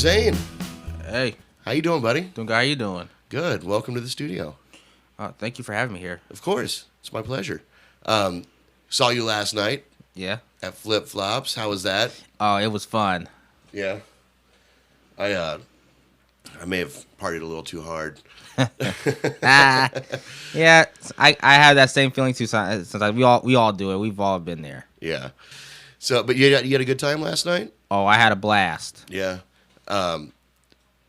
Zayne. Hey, How you doing, buddy? doing good. How you doing? Good. Welcome to the studio. Thank you for having me here. Of course. It's my pleasure. Saw you last night Yeah. at Flip Flops. How was that? Oh, it was fun. Yeah. I may have partied a little too hard. Yeah, I have that same feeling too. Sometimes we all do it. We've all been there. Yeah. So, but you had a good time last night? Oh, I had a blast. Yeah.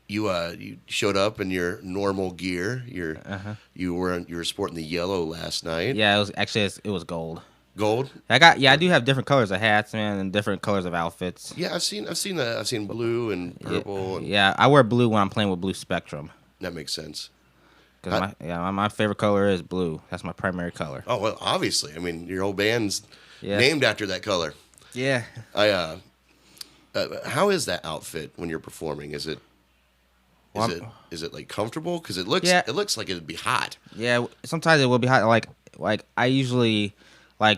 You showed up in your normal gear. You were sporting the yellow last night. Yeah, it was gold. Gold. I do have different colors of hats, man, and different colors of outfits. Yeah, I've seen blue and purple. Yeah, I wear blue when I'm playing with Blue Spectrum. That makes sense. Cause my favorite color is blue. That's my primary color. Oh well, obviously. I mean, your whole band's Yeah. named after that color. Yeah. How is that outfit when you're performing? Is it like comfortable? Because it looks like it'd be hot. Yeah. Sometimes it will be hot. Like I usually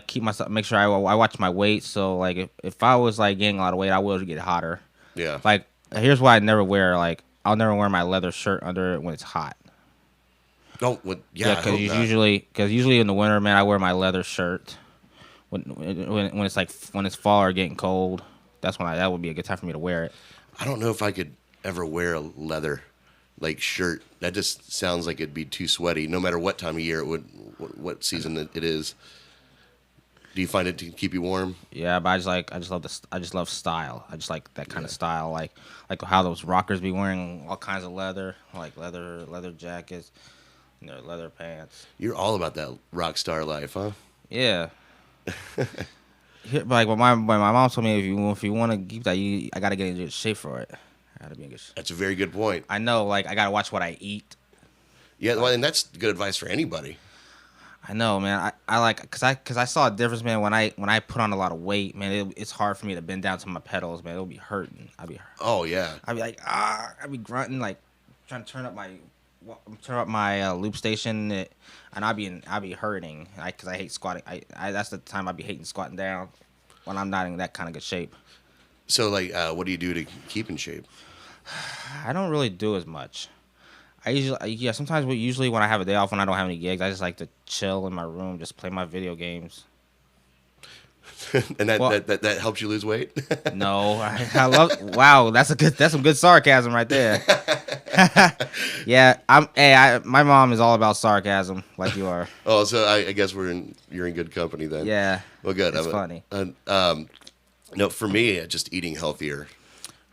keep myself, make sure I watch my weight. So like if I was like gaining a lot of weight, I will get hotter. Yeah. Like here's why I'll never wear my leather shirt under it when it's hot. Oh, yeah. Because usually in the winter, man, I wear my leather shirt. When it's fall or getting cold, that would be a good time for me to wear it. I don't know if I could ever wear a leather shirt. That just sounds like it'd be too sweaty. No matter what time of year what season it is. Do you find it to keep you warm? Yeah, but I just love style. I just like that kind of style, like how those rockers be wearing all kinds of leather, like leather jackets, and their leather pants. You're all about that rock star life, huh? Yeah. Like my mom told me, if you want to keep that, I gotta get in good shape for it. I gotta be in good shape. That's a very good point. I know, like I gotta watch what I eat. Yeah, well, and that's good advice for anybody. I know, man. Cause I saw a difference, man. When I put on a lot of weight, man, it's hard for me to bend down to my pedals, man. It'll be hurting. Oh yeah. I'd be like, I'd be grunting, like trying to turn up my loop station, and I'd be hurting, cause I hate squatting. I that's the time I'd be hating squatting down when I'm not in that kind of good shape. So like, what do you do to keep in shape? I don't really do as much. Sometimes usually when I have a day off, when I don't have any gigs, I just like to chill in my room, just play my video games. And that helps you lose weight? No, I love. Wow, that's some good sarcasm right there. Yeah, my mom is all about sarcasm, like you are. Oh, so I guess you're in good company then. Yeah. Well, good. It's funny. No, for me, just eating healthier.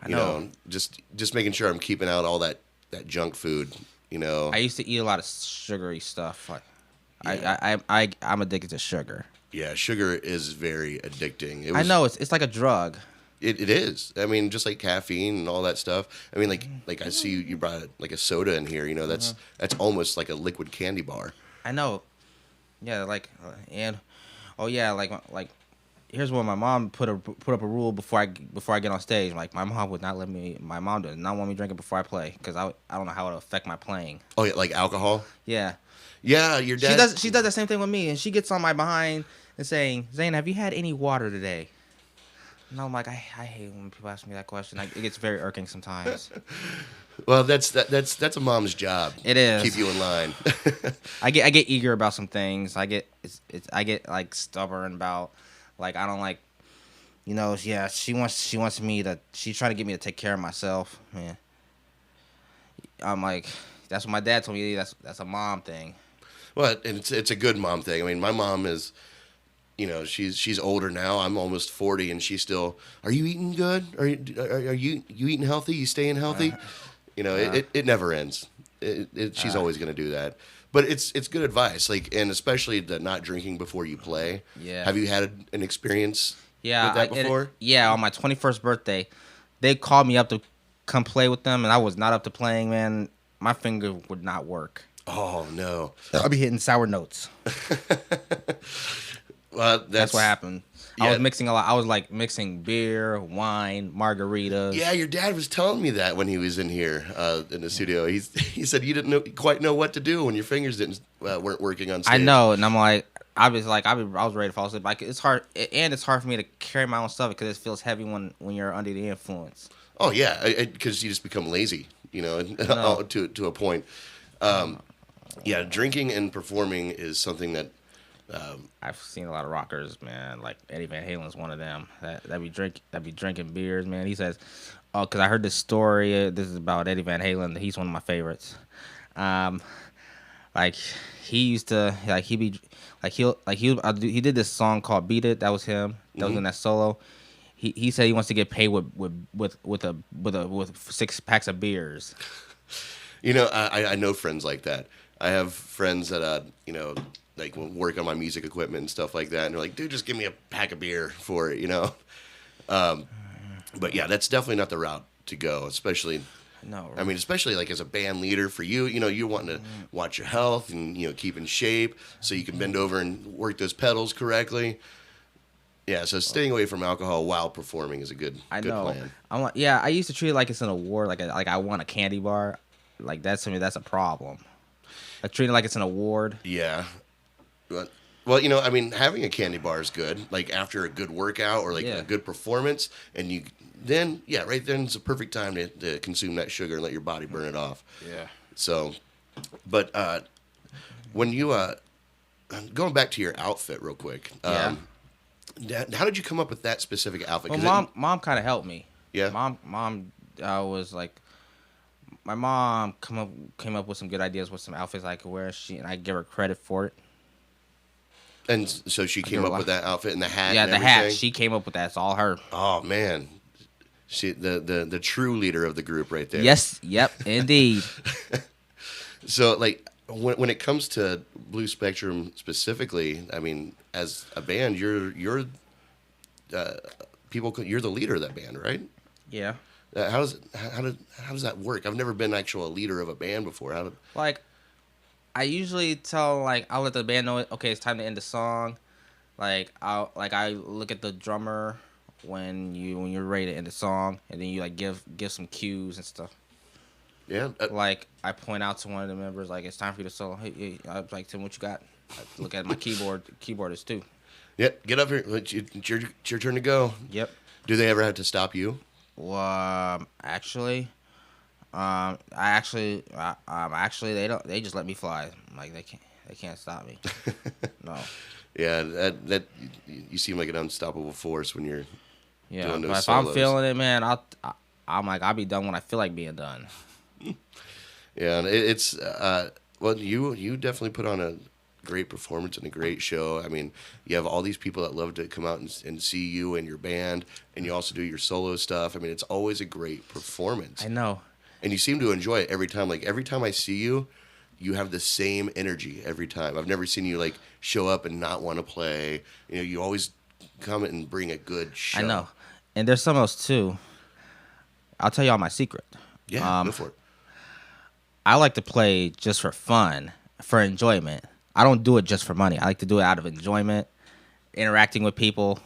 I know. Just making sure I'm keeping out all that junk food. I used to eat a lot of sugary stuff. Yeah. I'm addicted to sugar. Yeah, sugar is very addicting. I know it's like a drug. It is. I mean, just like caffeine and all that stuff. I mean, like I see you brought like a soda in here. That's almost like a liquid candy bar. I know. Yeah, here's what my mom put up a rule before I get on stage. Like my mom would not let me. My mom does not want me drinking before I play because I don't know how it'll affect my playing. Oh yeah, like alcohol. Yeah. Yeah, your dad. She does the same thing with me, and she gets on my behind and saying, "Zayne, have you had any water today?" And I'm like, I hate when people ask me that question. It gets very irking sometimes. Well, that's a mom's job. It is. Keep you in line. I get eager about some things. I get like stubborn about, like I don't like, yeah. She's trying to get me to take care of myself. Man. I'm like, that's what my dad told me. That's a mom thing. Well, and it's a good mom thing. I mean, my mom is, she's older now. I'm almost 40, and she's still. Are you eating good? Are you eating healthy? You staying healthy? It never ends. She's always going to do that. But it's good advice. And especially the not drinking before you play. Yeah. Have you had an experience? Yeah, with that before? On my 21st birthday, they called me up to come play with them, and I was not up to playing. Man, my finger would not work. Oh no! I'll be hitting sour notes. Well, that's what happened. Yeah. I was mixing a lot. I was like mixing beer, wine, margaritas. Yeah, your dad was telling me that when he was in here in the studio. He said you didn't quite know what to do when your fingers weren't working on stage. I know, and I'm like, I was ready to fall asleep. Like it's hard, and it's hard for me to carry my own stuff because it feels heavy when you're under the influence. Oh yeah, because you just become lazy, No, to a point. Yeah, drinking and performing is something that. I've seen a lot of rockers, man. Like Eddie Van Halen's one of them that be drinking beers, man. He says, "Oh, because I heard this story. This is about Eddie Van Halen. He's one of my favorites. Um, like he used to he be he did this song called Beat It. That was him. That was Mhm. in that solo. He said he wants to get paid with 6 packs of beers. I know friends like that. I have friends that like will work on my music equipment and stuff like that, and they're like, "Dude, just give me a pack of beer for it." But yeah, that's definitely not the route to go, especially. No, I mean, especially like as a band leader for you, you're wanting to watch your health and keep in shape so you can bend over and work those pedals correctly. Yeah, so staying away from alcohol while performing is a good I good know. plan. I'm like, yeah. I used to treat it like it's an award, like I won a candy bar. Like that's to me, that's a problem. Like treating it like it's an award. Yeah. But, well, I mean, having a candy bar is good. Like after a good workout or like a Yeah. good performance, and yeah, right then it's a perfect time to consume that sugar and let your body burn it off. Yeah. So, but when you going back to your outfit real quick, Yeah. how did you come up with that specific outfit? Well, 'Cause mom kind of helped me. yeah, Mom, was like, my mom came up with some good ideas with some outfits I could wear. And I give her credit for it. and so she I give came her a up lot. with that outfit and the hat Yeah, and the hat. everything. She came up with that. It's all her. Oh man, she the true leader of the group right there. Yes. Yep. Indeed. So, like, when it comes to Blue Spectrum specifically, I mean, as a band, you're the leader of that band, right? Yeah. How does that work? I've never been actual leader of a band before. Like I usually tell I'll let the band know okay, it's time to end the song. I look at the drummer when you're ready to end the song, and then you give some cues and stuff. Yeah, Like I point out to one of the members like it's time for you to solo. Hey, I was like, Tim, what you got? I look at my keyboard. Keyboardist too. yeah. Get up here. It's your turn to go. Yep. Do they ever have to stop you? Well, actually, they don't. They just let me fly. Like they can't stop me. No. Yeah, that you seem like an unstoppable force when you're Yeah, doing but those if I'm solos. feeling it, man, I'm like I'll be done when I feel like being done. Yeah, and it's well, you definitely put on a great performance and a great show. I mean, you have all these people that love to come out and see you and your band, and you also do your solo stuff. I mean, it's always a great performance, I know. and you seem to enjoy it every time. Like every time I see you, you have the same energy every time. I've never seen you like show up and not want to play. You always come and bring a good show. I know. And there's something else too. I'll tell y'all my secret. Yeah, go for it. I like to play just for fun, for enjoyment. I don't do it just for money. I like to do it out of enjoyment, interacting with people.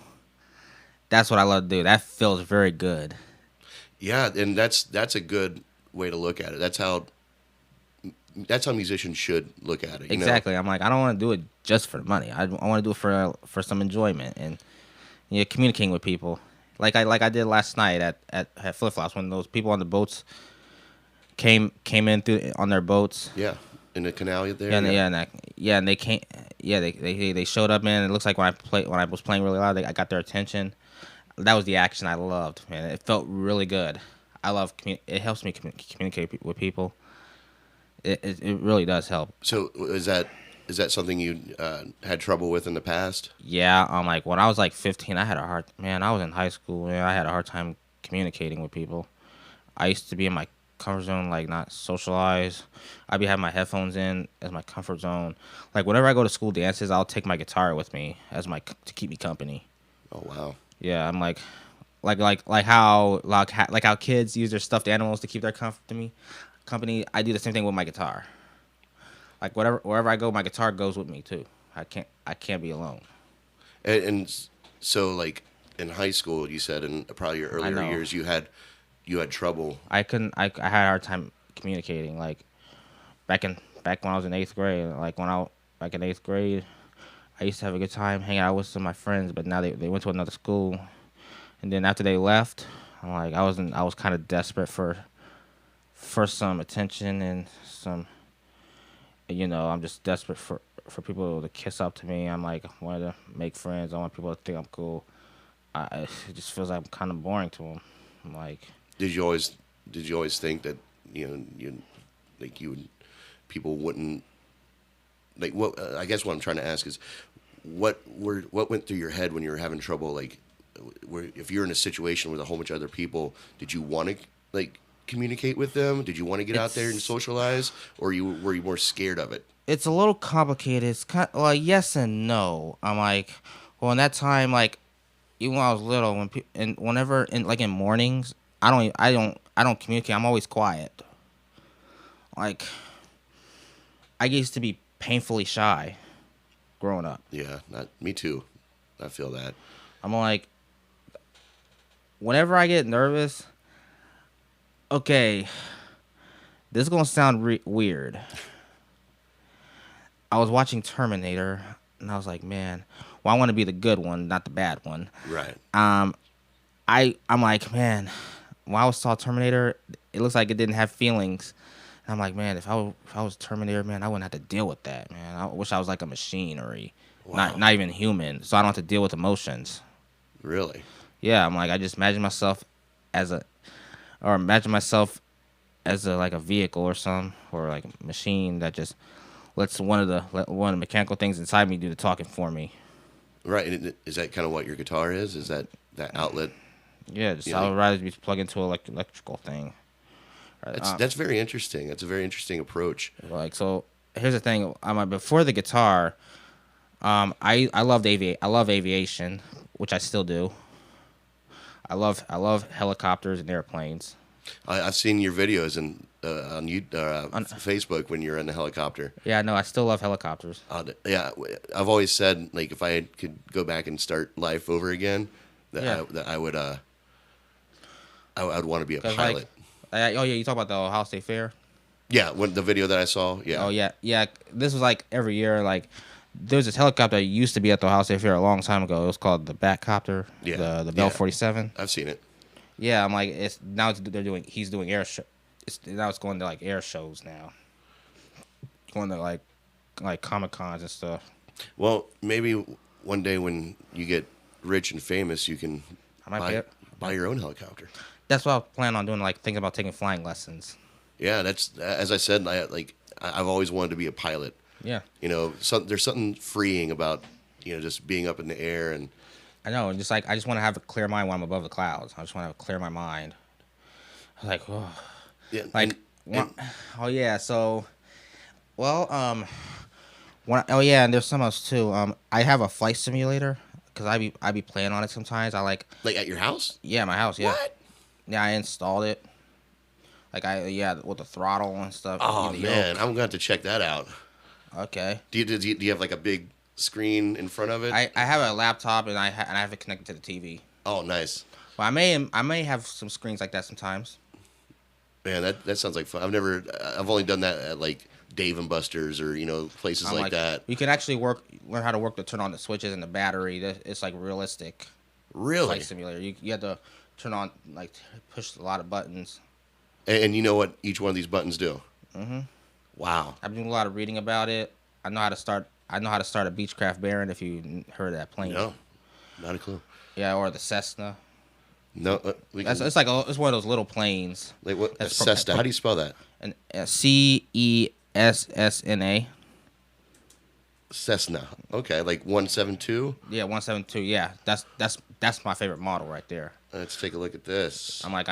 That's what I love to do. That feels very good. Yeah, and that's a good way to look at it. That's how musicians should look at it. Exactly. I'm like, I don't want to do it just for the money. I want to do it for some enjoyment and communicating with people. Like I did last night at Flip Flops when those people on the boats came in through on their boats. Yeah, in the canal there. And they came. Yeah, they showed up, man. It looks like when I was playing really loud, I got their attention. That was the action I loved, man. It felt really good. I love it helps me communicate with people. It really does help. So is that something you had trouble with in the past? Yeah, like when I was like 15, I was in high school, man. I had a hard time communicating with people. I used to be in my comfort zone, like not socialize. I'd be having my headphones in as my comfort zone. Like whenever I go to school dances, I'll take my guitar with me to keep me company. Oh wow. Yeah, I'm like how kids use their stuffed animals to keep their company. I do the same thing with my guitar. Like wherever I go, my guitar goes with me too. I can't be alone. And so like in high school, you said in probably your earlier years, you had trouble. I had a hard time communicating. Like back when I was in 8th grade, back in 8th grade, I used to have a good time hanging out with some of my friends. But now they went to another school, and then after they left, I was kind of desperate for some attention and some, I'm just desperate for people to kiss up to me. I'm like, I wanted to make friends. I want people to think I'm cool. It just feels like I'm kind of boring to them. I'm like, Did you always think that you like you would people wouldn't like what? I guess what I'm trying to ask is what went through your head when you were having trouble like if you're in a situation with a whole bunch of other people, did you want to like communicate with them? Did you want to get out there and socialize, or were you more scared of it? it's a little complicated. It's kind of, well, yes and no. I'm like, well, in that time, like, even when I was little, and whenever in mornings, I don't communicate. I'm always quiet. Like, I used to be painfully shy growing up. Yeah, not me too. I feel that. I'm like, whenever I get nervous, okay, this is gonna sound weird. I was watching Terminator, and I was like, man, well, I want to be the good one, not the bad one. Right. I'm like, man, when I saw Terminator, it looks like it didn't have feelings. And I'm like, man, if I was Terminator, man, I wouldn't have to deal with that, man. I wish I was like a machine Wow. not even human, so I don't have to deal with emotions. Really? Yeah, I'm like, I just imagine myself imagine myself as like a vehicle or something, or like a machine that just lets one of the mechanical things inside me do the talking for me. Right. And is that kind of what your guitar is? Is that outlet? Yeah, I would rather be plugged into an electrical thing. That's very interesting. That's a very interesting approach. Like, so here's the thing. Before the guitar, I love aviation, which I still do. I love helicopters and airplanes. I've seen your videos on Facebook when you're in the helicopter. Yeah, no, I still love helicopters. Yeah, I've always said like if I could go back and start life over again, that I would want to be a pilot. Oh yeah, you talk about the Ohio State Fair? Yeah, when the video that I saw. Yeah. Oh yeah. This was like every year. Like there's this helicopter that used to be at the Ohio State Fair a long time ago. It was called the Batcopter. Yeah. The Bell 47. I've seen it. Yeah, I'm like he's doing air show. Now it's going to like air shows now. Going to like Comic Cons and stuff. Well, maybe one day when you get rich and famous, you can buy your own helicopter. That's what I plan on doing. Like thinking about taking flying lessons. Yeah, that's as I said. I've always wanted to be a pilot. Yeah. There's something freeing about just being up in the air and. I know, and just like I just want to have a clear mind when I'm above the clouds. I just want to clear my mind. I was like, oh, yeah, like, oh yeah. So, well, and there's some else too. I have a flight simulator because I be playing on it sometimes. I like at your house. Yeah, my house. Yeah. What? Yeah, I installed it. Like with the throttle and stuff. Oh man, I'm gonna have to check that out. Okay. Do you have like a big screen in front of it? I have a laptop and I have it connected to the TV. Oh, nice. Well, I may have some screens like that sometimes. Man, that sounds like fun. I've only done that at like Dave and Buster's or places like that. You can actually learn how to turn on the switches and the battery. It's like realistic. Really? Flight simulator. You have to turn on push a lot of buttons. And you know what each one of these buttons do? Mm-hmm. Wow. I've been doing a lot of reading about it. I know how to start a Beechcraft Baron. If you heard of that plane. No, not a clue. Yeah, or the Cessna. No, it's one of those little planes. Like what? Cessna. How do you spell that? And CESSNA. Cessna. Okay, like 172. Yeah, 172. Yeah, that's my favorite model right there. Let's take a look at this. I'm like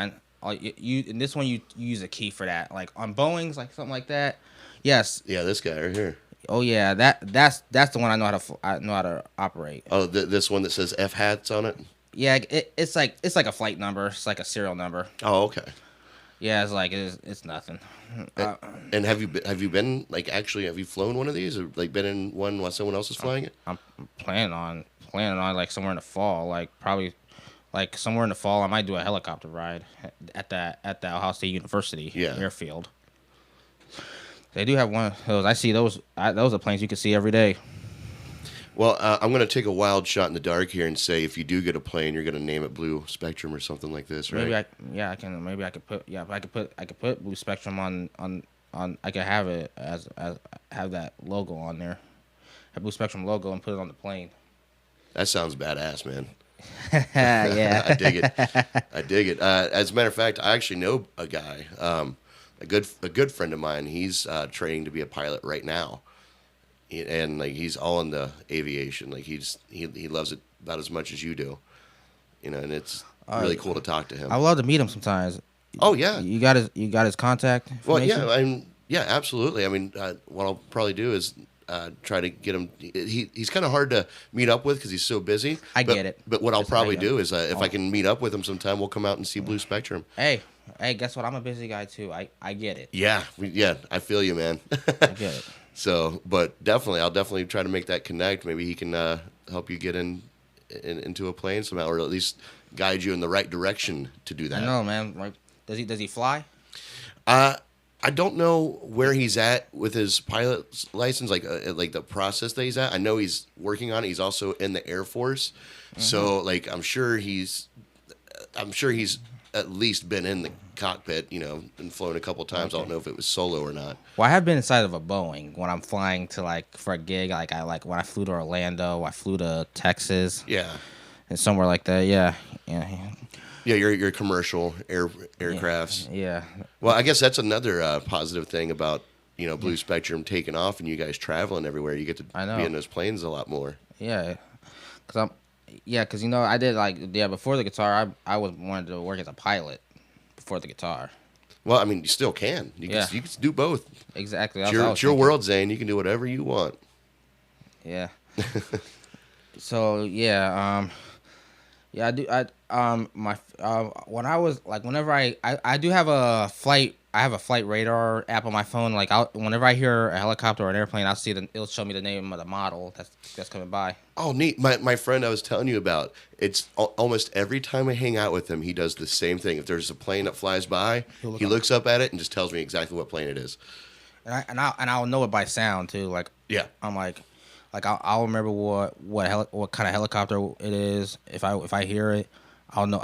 you in this one you use a key for that. Like on Boeing's like something like that. Yes. Yeah, this guy right here. Oh yeah, that's the one I know how to operate. Oh, this one that says F hats on it. Yeah, it's like a flight number. It's like a serial number. Oh, okay. Yeah, it's nothing. And have you been like actually have you flown one of these or like been in one while someone else is flying it? I'm planning on like somewhere in the fall, like probably like somewhere in the fall I might do a helicopter ride at the Ohio State University airfield. They do have one of those. I see those. Those are planes you can see every day. Well, I'm going to take a wild shot in the dark here and say if you do get a plane, you're going to name it Blue Spectrum or something like this, right? I can. Maybe I could put. Yeah, I could put Blue Spectrum on. I could have it as have that logo on there, a Blue Spectrum logo, and put it on the plane. That sounds badass, man. Yeah, I dig it. I dig it. As a matter of fact, I actually know a guy, a good friend of mine. He's training to be a pilot right now, and like he's all in the aviation. Like he loves it about as much as you do, and it's really cool to talk to him. I would love to meet him sometimes. Oh yeah, you got his contact information? Well, yeah, absolutely. I mean, what I'll probably do is try to get him. He's kind of hard to meet up with because he's so busy. I get it. But what I'll probably do is if I can meet up with him sometime, we'll come out and see Blue Spectrum. Hey, guess what? I'm a busy guy too. I get it. Yeah, I feel you, man. I get it. So, but I'll definitely try to make that connect. Maybe he can help you get into a plane somehow, or at least guide you in the right direction to do that. I know, man. Like, does he fly? I don't know where he's at with his pilot's license, like the process that he's at. I know he's working on it. He's also in the Air Force, so like I'm sure he's at least been in the cockpit, and flown a couple times. I don't know if it was solo or not. Well, I have been inside of a Boeing when I'm flying to for a gig. When I flew to Orlando, I flew to Texas. Yeah, and somewhere like that. Yeah. Yeah, your commercial aircrafts. Yeah. Well, I guess that's another positive thing about Blue Spectrum taking off and you guys traveling everywhere. You get to be in those planes a lot more. Yeah, because I did before the guitar. I wanted to work as a pilot before the guitar. Well, I mean, you still can. You can do both. Exactly. It's your world, Zane. You can do whatever you want. Yeah. So yeah. Yeah, I do. When I was whenever I do have a flight. I have a flight radar app on my phone. Like, whenever I hear a helicopter or an airplane, it'll show me the name of the model that's coming by. Oh, neat! My friend I was telling you about. It's almost every time I hang out with him, he does the same thing. If there's a plane that flies by, he looks up at it and just tells me exactly what plane it is. And I'll know it by sound too. Like, yeah, I'm like I'll remember what kind of helicopter it is. If I hear it, I'll know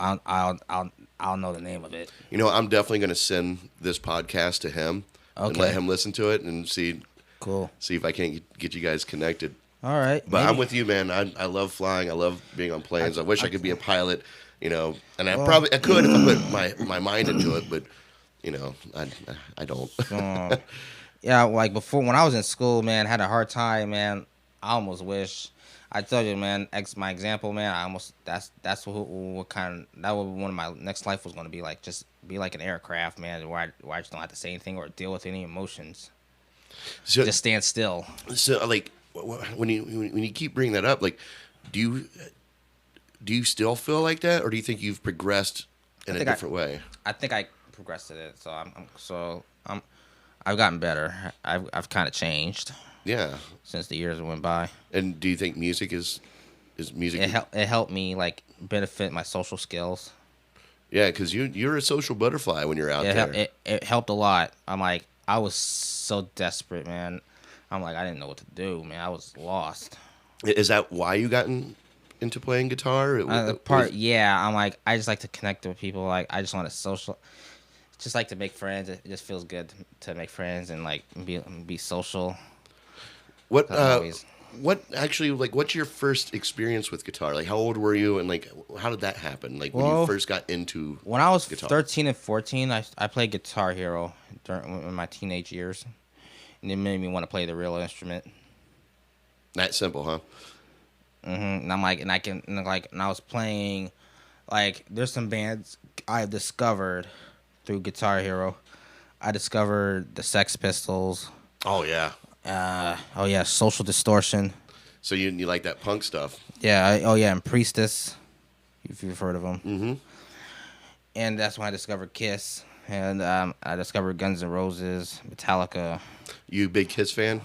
I'll know the name of it. I'm definitely going to send this podcast to him and let him listen to it and see if I can't get you guys connected. All right, but maybe. I'm with you, man. I love flying. I love being on planes. I wish I could be a pilot, and I could if I put my mind into it, but I don't. Yeah, like before when I was in school, man, I had a hard time, man. I almost wish. I told you, man. My example, man. That's what kind of that was one of my next life was going to be like. Just be like an aircraft, man, where I just don't have to say anything or deal with any emotions. So just stand still. So like when you keep bringing that up, like, do you still feel like that, or do you think you've progressed in a different way? I think I progressed in it, I've gotten better. I've kind of changed. Yeah. Since the years went by. And do you think music is music? It helped me benefit my social skills. Yeah, because you're a social butterfly when you're out there. It helped a lot. I was so desperate, man. I didn't know what to do, man. I was lost. Is that why you got into playing guitar? I just like to connect with people. Like, I just want to social. Just like to make friends. It just feels good to make friends and be social. What actually, what's your first experience with guitar? Like, how old were you, and how did that happen? When you first got into when I was guitar? 13 and 14, I played Guitar Hero in my teenage years, and it made me want to play the real instrument. That simple, huh? Mm-hmm. And I was playing, there's some bands I discovered through Guitar Hero. I discovered the Sex Pistols. Oh yeah. Social Distortion. So you like that punk stuff? Yeah. And Priestess, if you've heard of them. Mm-hmm. And that's when I discovered Kiss, and I discovered Guns N' Roses, Metallica. You a big Kiss fan?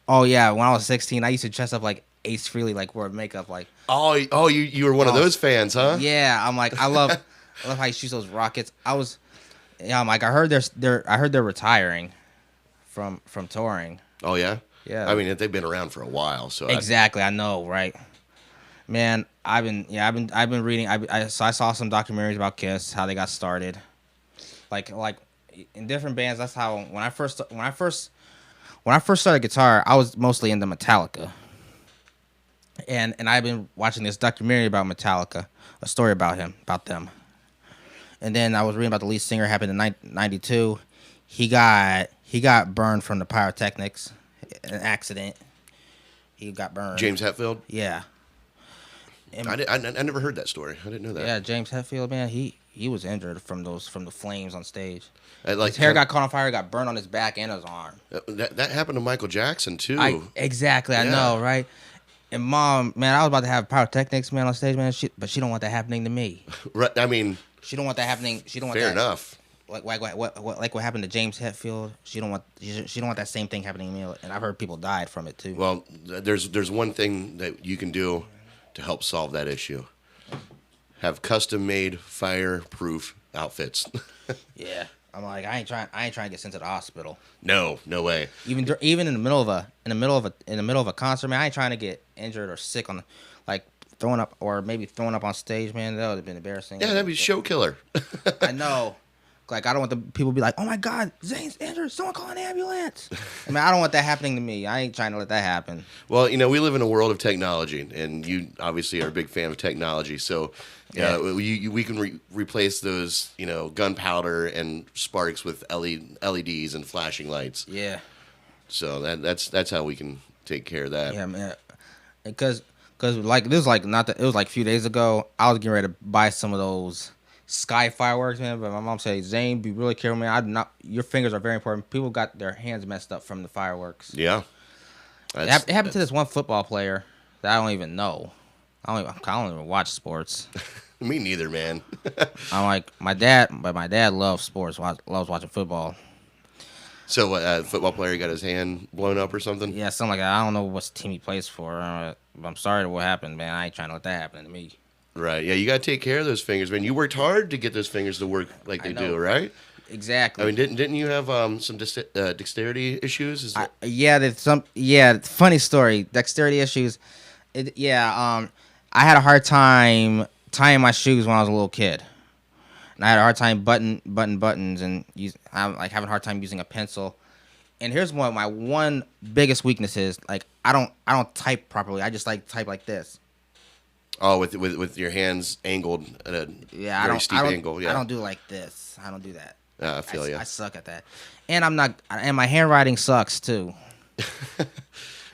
Oh yeah. When I was 16, I used to dress up like Ace Frehley, wear makeup, Oh, you were one of those fans, huh? Yeah. I love how he shoots those rockets. I heard they're retiring from touring. Oh yeah. Yeah. I mean, they've been around for a while, so Exactly. I know, right? Man, I've been reading. So I saw some documentaries about Kiss, how they got started. Like in different bands. That's how when I first started guitar, I was mostly into Metallica. And I've been watching this documentary about Metallica, a story about them. And then I was reading about the lead singer. Happened in '92. He got burned from the pyrotechnics, an accident. He got burned. James Hetfield. Yeah. I never heard that story. I didn't know that. Yeah, James Hetfield, man, he was injured from the flames on stage. Like His hair got caught on fire, got burned on his back and his arm. that happened to Michael Jackson too. Exactly, I know, right? And mom, man, I was about to have pyrotechnics, man, on stage, man. But she don't want that happening to me. Right. I mean, she don't want that happening. She don't want fair that. enough. Like what happened to James Hetfield. She don't want that same thing happening to me. And I've heard people died from it too. Well, there's one thing that you can do to help solve that issue. Have custom made fireproof outfits. Yeah. I'm like, I ain't trying to get sent to the hospital. No way. Even in the middle of a concert, man, I ain't trying to get injured or sick on, like throwing up on stage, man. That would have been embarrassing. Yeah, that'd be show killer. I know. Like, I don't want the people to be like, oh my God, Zayne's injured. Someone call an ambulance. I mean, I don't want that happening to me. I ain't trying to let that happen. Well, we live in a world of technology, and you obviously are a big fan of technology. So, we can replace those, gunpowder and sparks with LEDs and flashing lights. Yeah. So that's how we can take care of that. Yeah, man. Because like this was like it was like a few days ago. I was getting ready to buy some of those sky fireworks, man. But my mom said, "Zayne, be really careful, man. Your fingers are very important. People got their hands messed up from the fireworks." Yeah. It happened to this one football player that I don't even know. I don't even watch sports. Me neither, man. I'm like my dad loves sports. Loves watching football. So, football player got his hand blown up or something? Yeah, something like that. I don't know what team he plays for. But I'm sorry to what happened, man. I ain't trying to let that happen to me. Right. Yeah, you got to take care of those fingers, man. You worked hard to get those fingers to work like they do, right? Exactly. I mean, didn't you have some dexterity issues? Funny story. Dexterity issues. I had a hard time tying my shoes when I was a little kid. And I had a hard time button buttons and I'm like having a hard time using a pencil. And here's one of my biggest weaknesses. Like I don't type properly. I just like type like this. Oh, with your hands angled at a very steep angle. Yeah. I don't do like this. I don't do that. I feel you. I suck at that. And my handwriting sucks too.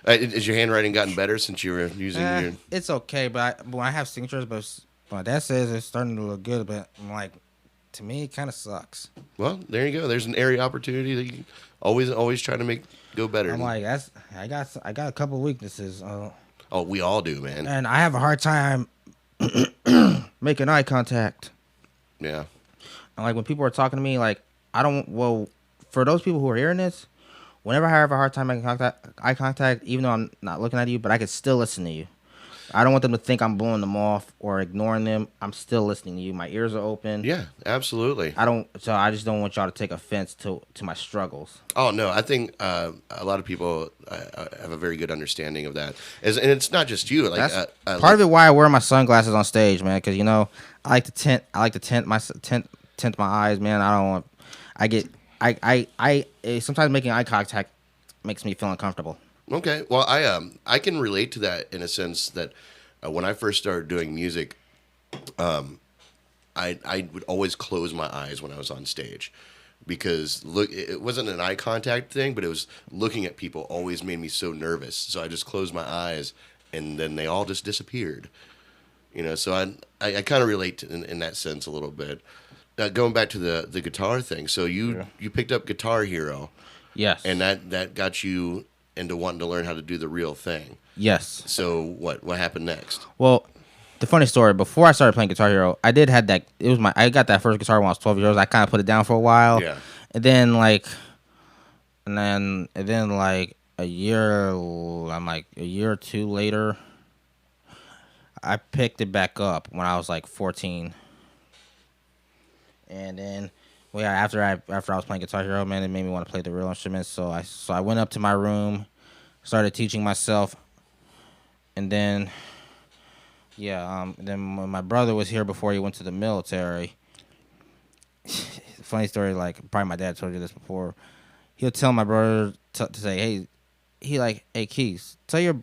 Has your handwriting gotten better since you were using your? It's okay, but when I have signatures, but my dad says it's starting to look good, but I'm like, to me, it kind of sucks. Well, there you go. There's an area opportunity that you always try to go better. I'm like, I got a couple of weaknesses. Oh, we all do, man. And I have a hard time making eye contact. Yeah. And like when people are talking to me, like for those people who are hearing this, whenever I have a hard time making eye contact, even though I'm not looking at you, but I can still listen to you. I don't want them to think I'm blowing them off or ignoring them. I'm still listening to you. My ears are open. Yeah, absolutely. I just don't want y'all to take offense to my struggles. Oh no, I think a lot of people have a very good understanding of that. And it's not just you. Like that's part of it why I wear my sunglasses on stage, man. Because I like to tint my eyes, man. Sometimes making eye contact makes me feel uncomfortable. Okay, well, I can relate to that in a sense that when I first started doing music, I would always close my eyes when I was on stage because it wasn't an eye contact thing, but it was looking at people always made me so nervous. So I just closed my eyes, and then they all just disappeared. So I kind of relate in that sense a little bit. Going back to the guitar thing, so you picked up Guitar Hero, yes, and that got you into wanting to learn how to do the real thing. Yes. So what happened next? Well, the funny story, before I started playing Guitar Hero, I got that first guitar when I was 12 years old. I kind of put it down for a while. Yeah. And then a year or two later, I picked it back up when I was like 14. And then after I was playing Guitar Hero, man, it made me want to play the real instruments. So I went up to my room. Started teaching myself, and then then when my brother was here before he went to the military. Funny story, like probably my dad told you this before. He'll tell my brother to say, "Hey, hey Keith, tell your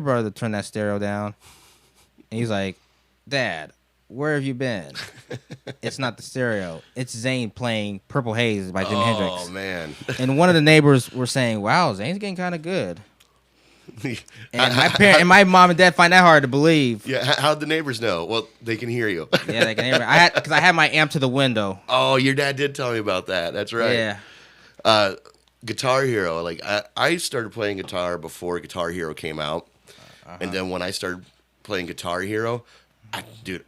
brother to turn that stereo down." And he's like, "Dad, where have you been? It's not the stereo. It's Zayne playing Purple Haze by Jimi Hendrix." Oh man! And one of the neighbors were saying, "Wow, Zayne's getting kind of good." And my mom and dad find that hard to believe. Yeah, how'd the neighbors know? Well, they can hear you. Yeah, they can hear me. Because I had my amp to the window. Oh, your dad did tell me about that. That's right. Yeah. Guitar Hero. Like I started playing guitar before Guitar Hero came out, and then when I started playing Guitar Hero,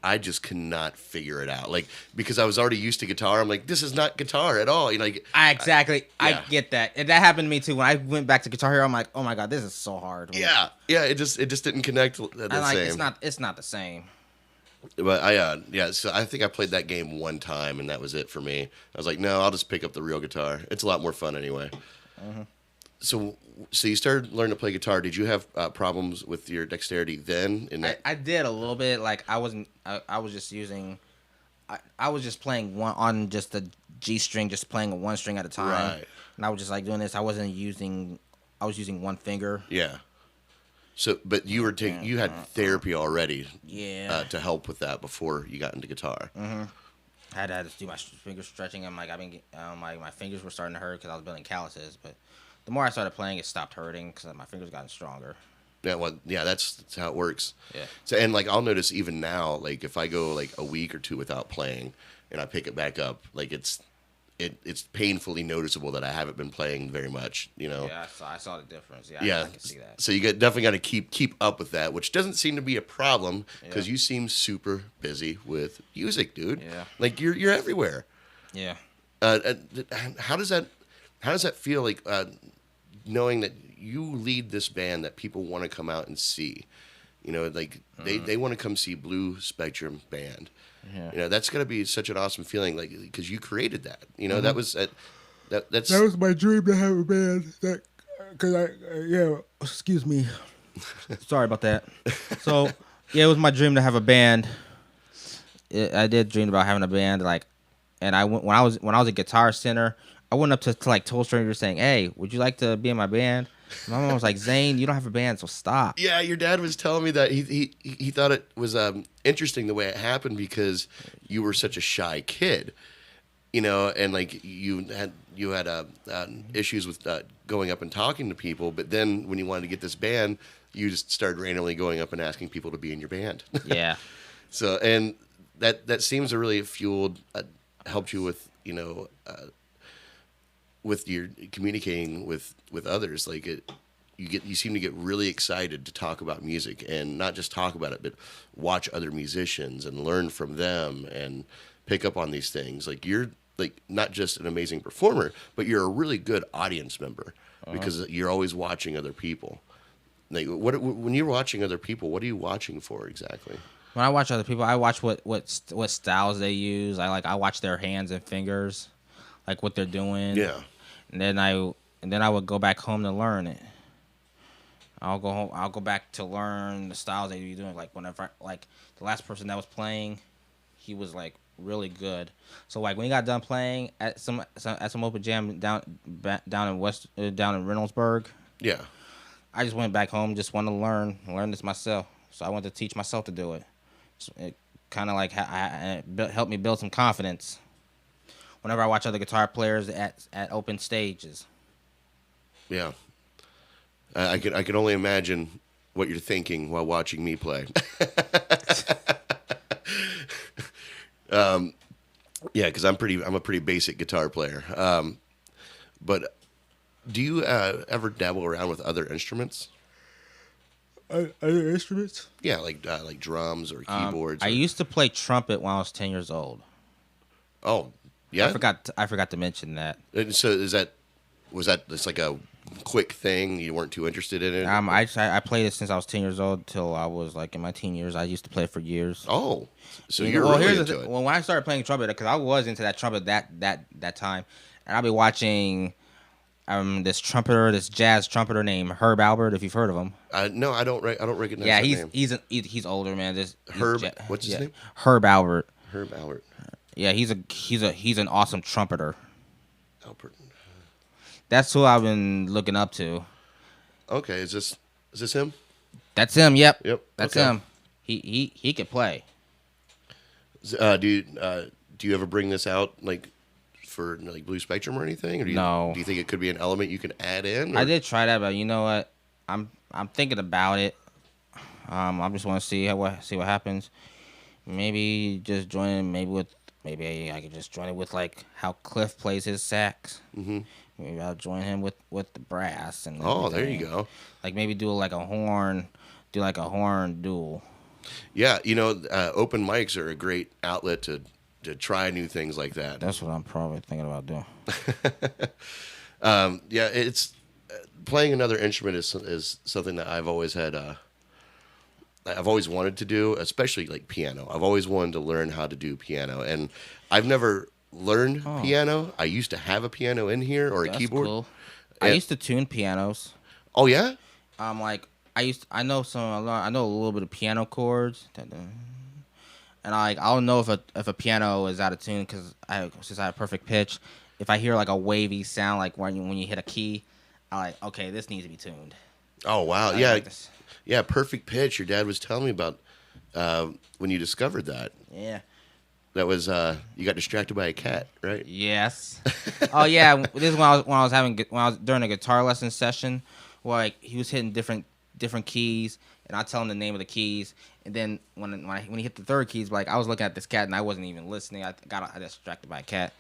I just could not figure it out. Like because I was already used to guitar, I'm like, this is not guitar at all. You know, like, I get that. And that happened to me too. When I went back to Guitar Hero, I'm like, oh my god, this is so hard. Yeah. It just didn't connect the same. It's not the same. But so I think I played that game one time and that was it for me. I was like, no, I'll just pick up the real guitar. It's a lot more fun anyway. Mm-hmm. So you started learning to play guitar. Did you have problems with your dexterity then? I did a little bit. Like I was just using, I was just playing one on just the G string, just playing one string at a time. Right. And I was just like doing this. I was using one finger. Yeah. So, but you were you had therapy already. Yeah. To help with that before you got into guitar. Mm-hmm. I had to do my finger stretching. I'm like, my fingers were starting to hurt because I was building calluses. But the more I started playing, it stopped hurting because my fingers gotten stronger. Yeah, that's how it works. Yeah. So and like I'll notice even now, like if I go like a week or two without playing, and I pick it back up, like it's painfully noticeable that I haven't been playing very much. You know. Yeah, I saw the difference. Yeah. I can see that. So you definitely got to keep up with that, which doesn't seem to be a problem because you seem super busy with music, dude. Yeah. Like you're everywhere. Yeah. How does that feel like knowing that you lead this band that people want to come out and see? You know, like they want to come see Blue Spectrum Band. Yeah. You know, that's got to be such an awesome feeling, like because you created that. You know, that was that was my dream to have a band. Excuse me. Sorry about that. So yeah, it was my dream to have a band. I did dream about having a band, like, and when I was at Guitar Center, I went up to like total strangers saying, "Hey, would you like to be in my band?" My mom was like, "Zayne, you don't have a band, so stop." Yeah, your dad was telling me that he thought it was interesting the way it happened because you were such a shy kid, you know, and like you had issues with going up and talking to people, but then when you wanted to get this band, you just started randomly going up and asking people to be in your band. Yeah. So and that seems to really helped you with with your communicating with others. Like you seem to get really excited to talk about music and not just talk about it, but watch other musicians and learn from them and pick up on these things. Like you're like not just an amazing performer, but you're a really good audience member because you're always watching other people. Like when you're watching other people, what are you watching for exactly? When I watch other people, I watch what styles they use. I watch their hands and fingers, like what they're doing. Yeah. And then I would go back home to learn it. I'll go home. I'll go back to learn the styles they be doing. Like whenever, like the last person that was playing, he was like really good. So like when he got done playing at some open jam down in Reynoldsburg. Yeah. I just went back home, just wanted to learn this myself. So I wanted to teach myself to do it. So it kind of like helped me build some confidence. Whenever I watch other guitar players at open stages. Yeah. I can only imagine what you're thinking while watching me play. Yeah, because I'm a pretty basic guitar player. But do you ever dabble around with other instruments? Other instruments? Yeah, like drums or keyboards. I used to play trumpet when I was 10 years old. Oh, yeah. I forgot to mention that. So was that just like a quick thing? You weren't too interested in it? I played it since I was 10 years old till I was like in my teen years. I used to play it for years. Oh, so you're really into it. Well, when I started playing trumpet, because I was into that trumpet that time, and I'll be watching this trumpeter, this jazz trumpeter named Herb Albert. If you've heard of him. No, I don't. I don't recognize Yeah, that name. he's older, man. Herb. What's his name? Herb Albert. Herb Albert. Yeah, he's an awesome trumpeter. Albert. That's who I've been looking up to. Okay, is this him? That's him. Yep. Yep. That's okay. him. He could play. Do you ever bring this out like for like Blue Spectrum or anything? Or No. Do you think it could be an element you can add in? Or? I did try that, but you know what? I'm thinking about it. I just want to see what happens. Maybe just join in. Maybe I could just join it with like how Cliff plays his sax. Mm-hmm. Maybe I'll join him with the brass and. Oh, there everything. you go. Like maybe do like a horn duel. Yeah, open mics are a great outlet to try new things like that. That's what I'm probably thinking about doing. Yeah, it's playing another instrument is something that I've always had. I've always wanted to do, especially like piano. I've always wanted to learn how to do piano, and I've never learned piano. I used to have a piano in here or a That's keyboard. Cool. I used to tune pianos. Oh yeah. Like I know a little bit of piano chords, and I'll know if a piano is out of tune since I have perfect pitch. If I hear like a wavy sound, like when you hit a key, I'm like, okay, this needs to be tuned. Oh wow, I yeah, like this. yeah, perfect pitch. Your dad was telling me about when you discovered that. Yeah. That was you got distracted by a cat, right? Yes. Oh yeah, this is when I was during a guitar lesson session, where like he was hitting different keys, and I tell him the name of the keys, and then when he hit the third keys, like I was looking at this cat and I wasn't even listening. I got distracted by a cat,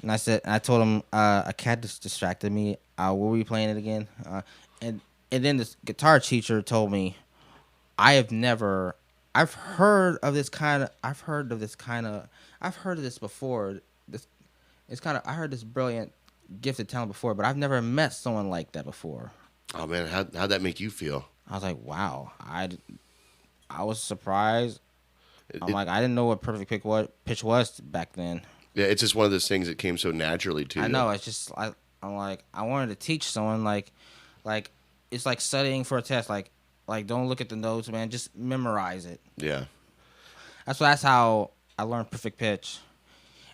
and I told him a cat just distracted me. What were we playing it again? And then this guitar teacher told me, I've heard of this before. I heard this brilliant gifted talent before, but I've never met someone like that before. Oh man, how'd that make you feel? I was like, wow. I was surprised. I didn't know what perfect pitch was back then. Yeah, it's just one of those things that came so naturally to you. I know. It's just I'm like I wanted to teach someone like it's like studying for a test. Like don't look at the notes, man. Just memorize it. Yeah. That's how I learned perfect pitch.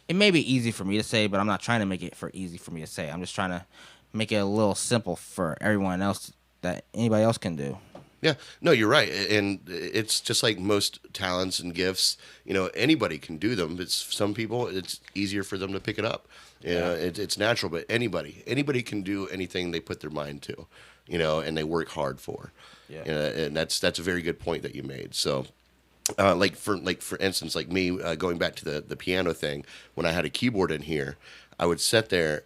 It may be easy for me to say, but I'm not trying to make it easy for me to say. I'm just trying to make it a little simple for everyone else that anybody else can do. Yeah, no, you're right, and it's just like most talents and gifts. Anybody can do them. It's some people. It's easier for them to pick it up. It's natural, but anybody can do anything they put their mind to. And they work hard for. Yeah, and that's a very good point that you made. So. For instance, like me going back to the piano thing, when I had a keyboard in here, I would sit there.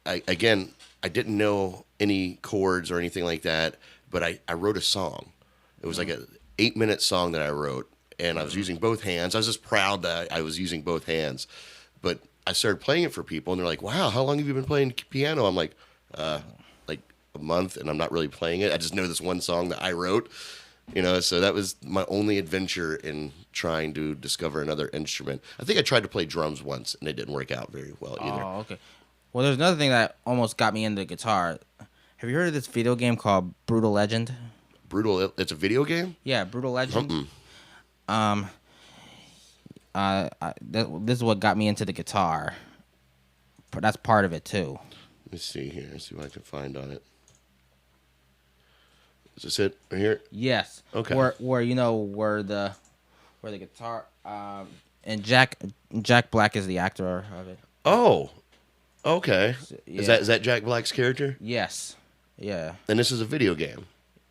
I didn't know any chords or anything like that, but I wrote a song. It was like an 8-minute song that I wrote, and I was using both hands. I was just proud that I was using both hands. But I started playing it for people, and they're like, "Wow, how long have you been playing piano?" I'm like, like a month, and I'm not really playing it. I just know this one song that I wrote. So that was my only adventure in trying to discover another instrument. I think I tried to play drums once, and it didn't work out very well either. Oh, okay. Well, there's another thing that almost got me into guitar. Have you heard of this video game called Brutal Legend? Brutal? It's a video game? Yeah, Brutal Legend. This is what got me into the guitar. But that's part of it too. Let me see here. Let's see what I can find on it. Is this it right here? Yes. Okay. Where the guitar and Jack Black is the actor of it. Oh. Okay. Yeah. Is that Jack Black's character? Yes. Yeah. And this is a video game.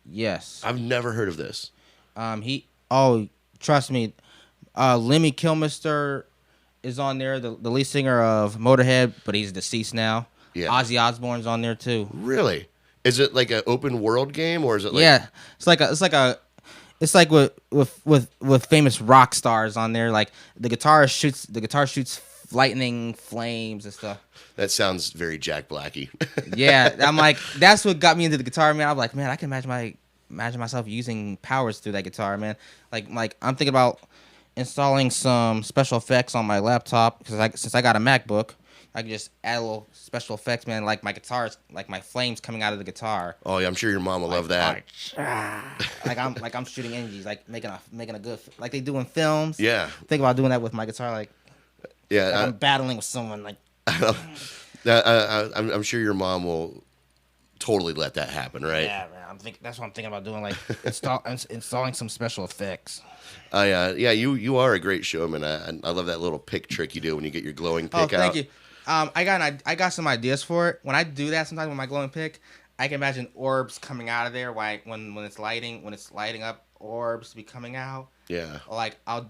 Yes. I've never heard of this. Trust me, Lemmy Kilmister is on there, the lead singer of Motorhead, but he's deceased now. Yeah. Ozzy Osbourne's on there too. Really? Is it like an open world game, or is it like? Yeah, it's like with famous rock stars on there. Like the guitar shoots lightning, flames, and stuff. That sounds very Jack Blacky. Yeah, I'm like, that's what got me into the guitar, man. I'm like, man, I can imagine myself using powers through that guitar, man. Like I'm thinking about installing some special effects on my laptop because since I got a MacBook, I can just add a little special effects, man. Like my guitars, like my flames coming out of the guitar. Oh, yeah, I'm sure your mom will love that. Like I'm shooting energies, like making a good, like they do in films. Yeah. Think about doing that with my guitar, like Yeah. I'm battling with someone, like. I'm sure your mom will totally let that happen, right? Yeah, man. That's what I'm thinking about doing, like installing some special effects. Yeah, you are a great showman. I love that little pick trick you do when you get your glowing pick out. Thank you. I got some ideas for it. When I do that, sometimes with my glowing pick, I can imagine orbs coming out of there. When it's lighting up, orbs be coming out. Yeah. Like I'm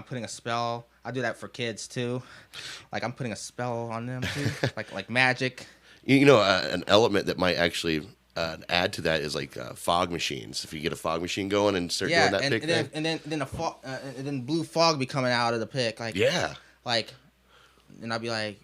putting a spell. I do that for kids too. Like I'm putting a spell on them too, like magic. You know, an element that might actually add to that is like fog machines. If you get a fog machine going and start doing that pick thing. And then the fog, and then blue fog be coming out of the pick, like yeah. Like, and I'll be like,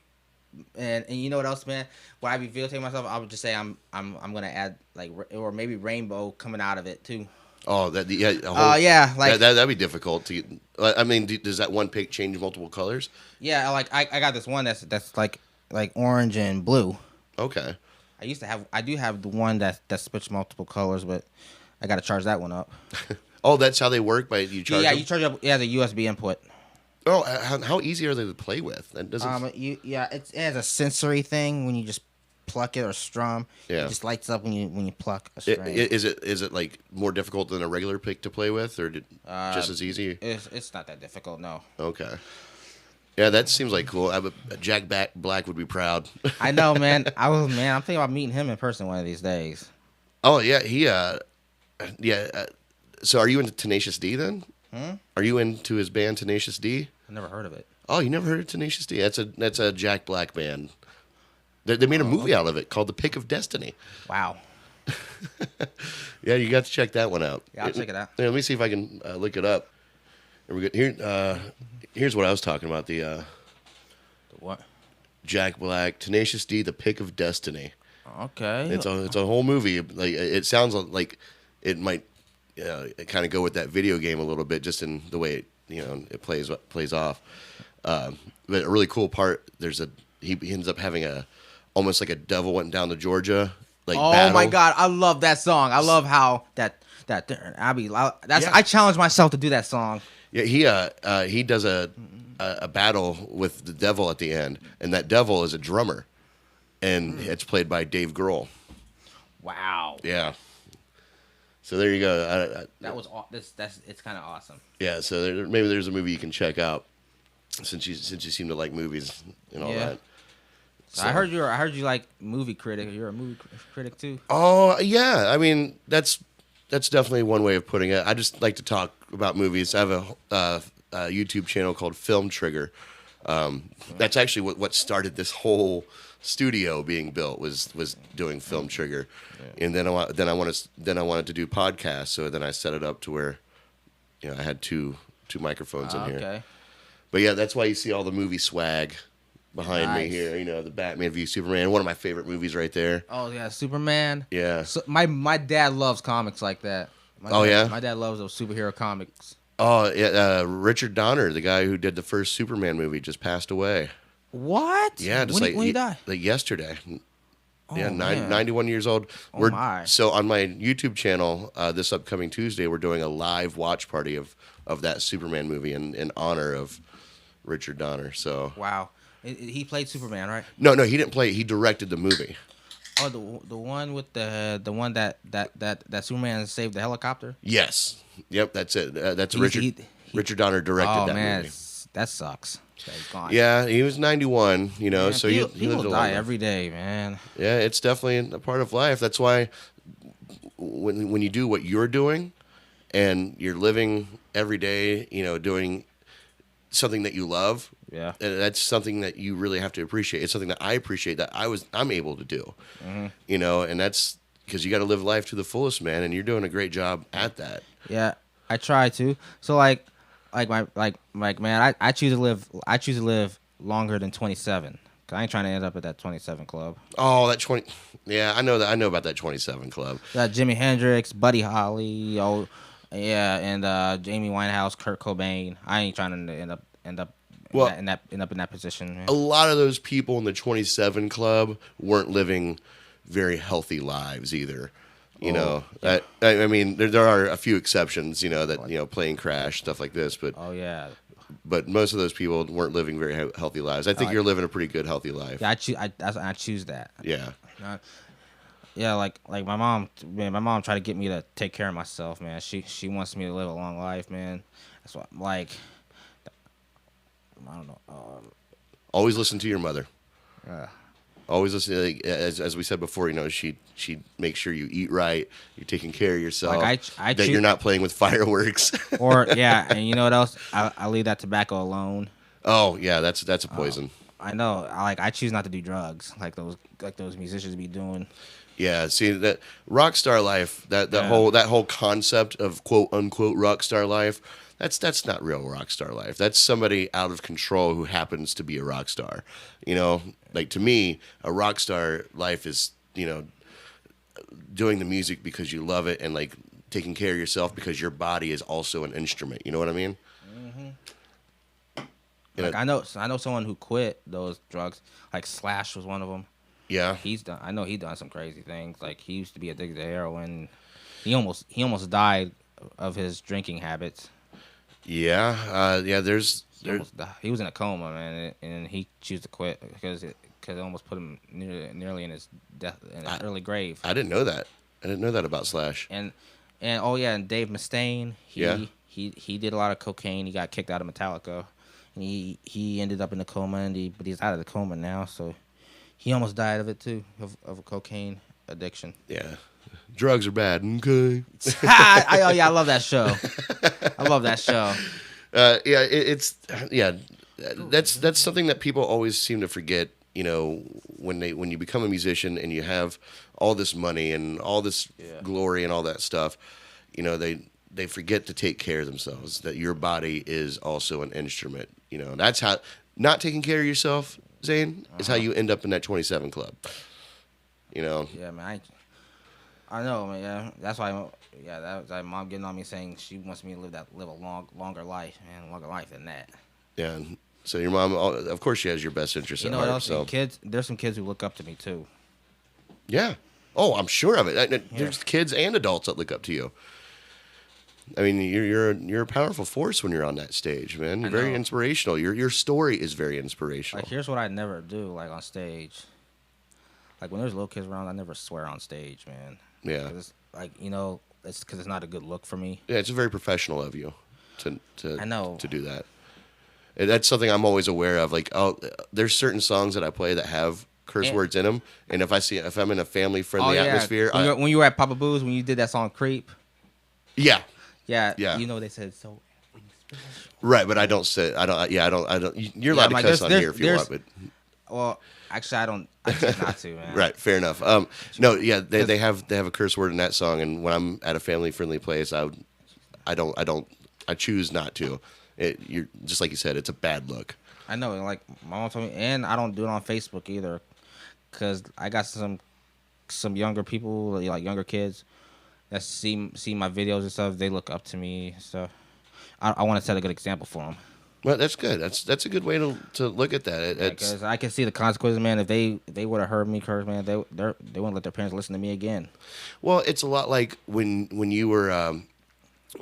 and you know what else, man? When I be videotaping myself, I would just say I'm gonna add like or maybe rainbow coming out of it too. Oh, that yeah. Yeah, like that'd be difficult to get. I mean, does that one pick change multiple colors? Yeah, like I got this one that's like orange and blue. Okay. I do have the one that switch multiple colors, but I gotta charge that one up. Oh, that's how they work. By you charge. Yeah, them? you charge up. Yeah, the USB input. Oh, how easy are they to play with? That doesn't. It has a sensory thing when you just pluck it or strum. Yeah. It just lights up when you pluck a string. Is it like more difficult than a regular pick to play with, or just as easy? It's not that difficult, no. Okay. Yeah, that seems like cool. Jack Black would be proud. I know, man. I'm thinking about meeting him in person one of these days. Oh yeah, so are you into Tenacious D then? Are you into his band Tenacious D? I never heard of it. Oh, you never heard of Tenacious D? That's a Jack Black band. They made a movie out of it called The Pick of Destiny. Wow. Yeah, you got to check that one out. Yeah, I'll check it out. Let me see if I can look it up. Here's what I was talking about. The what? Jack Black, Tenacious D, The Pick of Destiny. Okay. It's a whole movie. Like it sounds like it might kind of go with that video game a little bit, just in the way it plays off. But a really cool part. He ends up having almost like a devil went down to Georgia. Like battle. My God, I love that song. I love how I challenge myself to do that song. Yeah, he does a battle with the devil at the end, and that devil is a drummer, and it's played by Dave Grohl. Wow. Yeah. So there you go. It's kind of awesome. Yeah. So maybe there's a movie you can check out, since you seem to like movies and all that. So I heard you like movie critic. You're a movie critic too. Oh yeah. I mean that's definitely one way of putting it. I just like to talk about movies. I have a YouTube channel called Film Trigger. That's actually what started this whole studio being built was doing Film Trigger, and then I wanted to do podcasts. So then I set it up to where, I had two microphones in here. Okay. But yeah, that's why you see all the movie swag behind me here. The Batman v Superman, one of my favorite movies right there. Oh yeah, Superman. Yeah. So my dad loves comics like that. My dad loves those superhero comics. Oh yeah, Richard Donner, the guy who did the first Superman movie, just passed away. What? Yeah, just when he died? Like yesterday. Oh, yeah, man. 91 years old. Oh, my. So on my YouTube channel, this upcoming Tuesday, we're doing a live watch party of that Superman movie in honor of Richard Donner. So wow, he played Superman, right? No, he didn't play. He directed the movie. Oh, the one with the one that Superman saved the helicopter. Yes. Yep. That's it. That's Richard Donner directed that movie. That sucks. He's gone. Yeah, he was 91. Man, so people he lived a die long every day, man. Yeah, it's definitely a part of life. That's why when you do what you're doing, and you're living every day, doing something that you love. Yeah, that's something that you really have to appreciate. It's something that I appreciate that I'm able to do. Mm-hmm. And that's because you got to live life to the fullest, man. And you're doing a great job at that. Yeah, I try to. So man, I choose to live longer than 27. 'Cause I ain't trying to end up at that 27 club. Oh, that 20. Yeah, I know that. I know about that 27 club. Jimi Hendrix, Buddy Holly, and Jamie Winehouse, Kurt Cobain. I ain't trying to end up Well, end up in that position. Man. a lot of those people in the 27 club weren't living very healthy lives either. You know, yeah. I mean, there are a few exceptions, you know, that, you know, plane crash, stuff like this, Oh yeah, but most of those people weren't living very healthy lives. I think you're living a pretty good, healthy life. yeah. I choose that. Yeah. Yeah, like my mom, man. My mom tried to get me to take care of myself, man. She wants me to live a long life, man. That's what like. I don't know. Always listen to your mother. Uh, Always listen, like, as we said before, you know, she makes sure you eat right, you're taking care of yourself, I that you're not playing with fireworks. or yeah, and you know what else? I leave that tobacco alone. Oh yeah, that's a poison. I know. I choose not to do drugs like those musicians be doing. Yeah, see that rock star life, that Yeah. whole concept of quote unquote rock star life, that's not real rock star life. That's somebody out of control who happens to be a rock star. You know, like to me, a rock star life is, you know, doing the music because you love it and like taking care of yourself because your body is also an instrument. You know what I mean? Like I know someone who quit those drugs. Like Slash was one of them. Yeah. I know he done some crazy things. Like he used to be addicted to heroin. He almost died of his drinking habits. Yeah. Yeah. He was in a coma, man, and he chose to quit because it almost put him nearly in his death in his early grave. I didn't know that. I didn't know that about Slash. And oh yeah, and Dave Mustaine, Yeah. he did a lot of cocaine. He got kicked out of Metallica, and he ended up in a coma, but he's out of the coma now. So he almost died of it too, of a cocaine addiction. Yeah. Drugs are bad. Okay. I love that show. I love that show. That's something that people always seem to forget. You know, when you become a musician and you have all this money and all this glory and all that stuff, you know, they forget to take care of themselves. That your body is also an instrument. You know, that's how not taking care of yourself, Zane, is how you end up in that 27 club. You know. Yeah, man. I know, man. Yeah, that's why. Yeah, that was my mom getting on me saying she wants me to live a longer life, man, longer life than that. Yeah. And so your mom, of course, she has your best interest You at know what heart. else? So Kids, there's some kids who look up to me too. yeah. Oh, I'm sure of it. There's kids and adults that look up to you. I mean, you're a powerful force when you're on that stage, man. You're very inspirational. Your story is very inspirational. Like, here's what I never do, like on stage. Like when there's little kids around, I never swear on stage, man. Yeah. It's like, you know, it's because it's not a good look for me. Yeah, it's very professional of you to I know. to do that. And that's something I'm always aware of. Like, oh, there's certain songs that I play that have curse words in them, and if I'm in a family friendly atmosphere, when you were at Papa Boo's when you did that song "Creep," yeah, yeah, you know they said so. right. But I don't say I don't. Yeah, I don't. You're allowed to cuss on here if you want, but well, actually, I don't. I choose not to, man. right, fair enough. No, yeah, they have a curse word in that song, and when I'm at a family friendly place, I choose not to. You're just like you said, it's a bad look. I know, like my mom told me, and I don't do it on Facebook either, because I got some younger people, like younger kids, that see my videos and stuff. They look up to me, so I want to set a good example for them. Well, that's good. That's a good way to look at that. Because I can see the consequences, man. If they would have heard me curse, man, they wouldn't let their parents listen to me again. Well, it's a lot like when you were.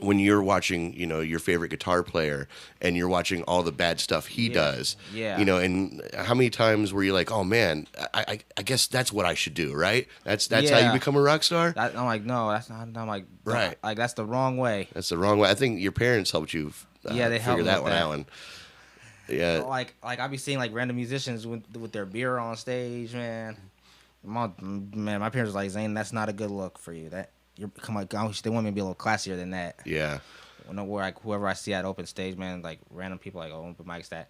When you're watching, you know, your favorite guitar player and you're watching all the bad stuff he does, you know, and how many times were you like, oh man, I guess that's what I should do, right? That's how you become a rock star? I'm like, no, that's not. I'm like, right. Like that's the wrong way. That's the wrong way. I think your parents helped you they figure helped that one out. And, yeah. Like I be seeing like random musicians with their beer on stage, man. My parents was like, Zane, that's not a good look for you. That they want me to be a little classier than that. Yeah. Whoever I see at open stage, man, like random people like open mics that,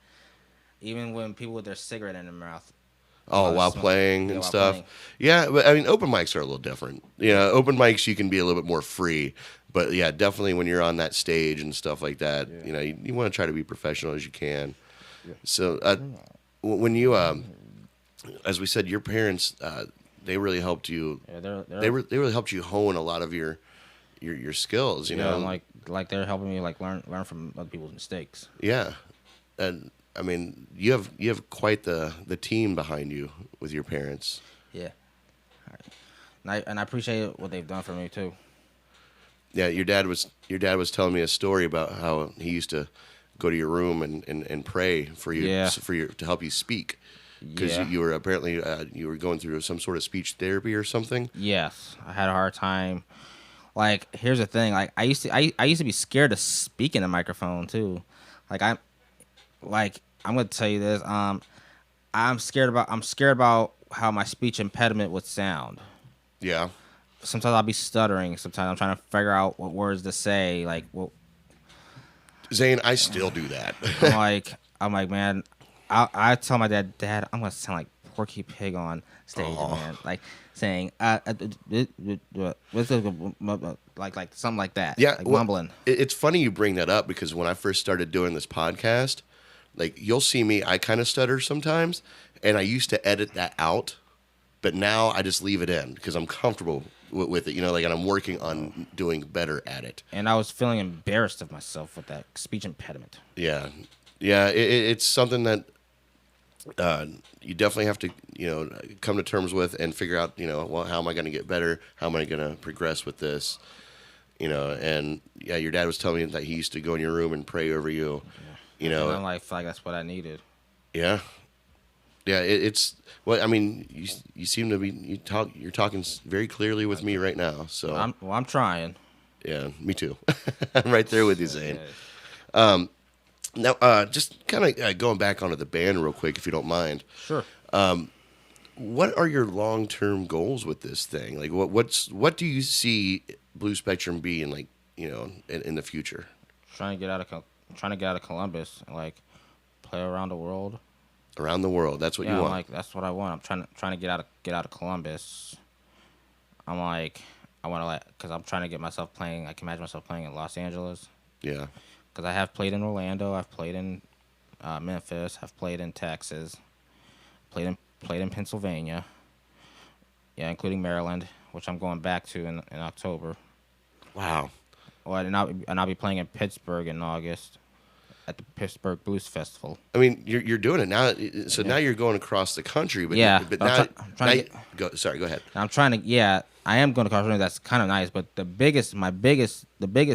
even when people with their cigarette in their mouth. Oh, while playing and stuff. Playing. Yeah, but I mean, open mics are a little different. You know, open mics you can be a little bit more free, but yeah, definitely when you're on that stage and stuff like that, you know, you want to try to be professional as you can. Yeah. So when you, as we said, your parents. They really helped you. Yeah, they really helped you hone a lot of your skills. You know, like they're helping me like learn from other people's mistakes. Yeah, and I mean, you have quite the team behind you with your parents. Yeah. And I appreciate what they've done for me too. Yeah, your dad was telling me a story about how he used to go to your room and pray for you Yeah. to help you speak because Yeah. you were apparently you were going through some sort of speech therapy or something. Yes, I had a hard time. Like, here's the thing. Like, I used to be scared to speak in the microphone too. Like, I'm gonna tell you this. I'm scared about how my speech impediment would sound. Yeah. Sometimes I'll be stuttering. Sometimes I'm trying to figure out what words to say. Like, well, Zane, I still do that. I'm like, man. I tell my Dad, I'm gonna sound like Porky Pig on stage, Aw. man. Like saying, like something like that. Yeah, like well, mumbling. it's funny you bring that up because when I first started doing this podcast, like you'll see me, I kind of stutter sometimes, and I used to edit that out, but now I just leave it in because I'm comfortable with it, like, and I'm working on doing better at it. And I was feeling embarrassed of myself with that speech impediment. Yeah, yeah, it's something that you definitely have to, come to terms with and figure out, well, how am I going to get better? How am I going to progress with this? And yeah, your dad was telling me that he used to go in your room and pray over you. And I'm like, feel like that's what I needed. Yeah, yeah. It's well, I mean, you seem to be you're talking very clearly with me right now. So I'm trying. yeah, me too. I'm right there with you, Zane. Yeah. Now, just kind of going back onto the band real quick, if you don't mind. Sure. What are your long-term goals with this thing? Like, what do you see Blue Spectrum being like, in the future? Trying to get out of Columbus and like play around the world. Around the world, that's what you want. Like that's what I want. I'm trying to get out of Columbus. I'm like I want to because I'm trying to get myself playing. I can imagine myself playing in Los Angeles. Yeah. Because I have played in Orlando. I've played in Memphis. I've played in Texas. Played in Pennsylvania. Yeah, including Maryland, which I'm going back to in October. Wow. Well, and I'll be playing in Pittsburgh in August at the Pittsburgh Blues Festival. I mean, you're doing it now. So now you're going across the country. But Yeah, But I'm now, trying to go. Sorry, go ahead. I'm trying to. Yeah, I am going to California. That's kind of nice. But the biggest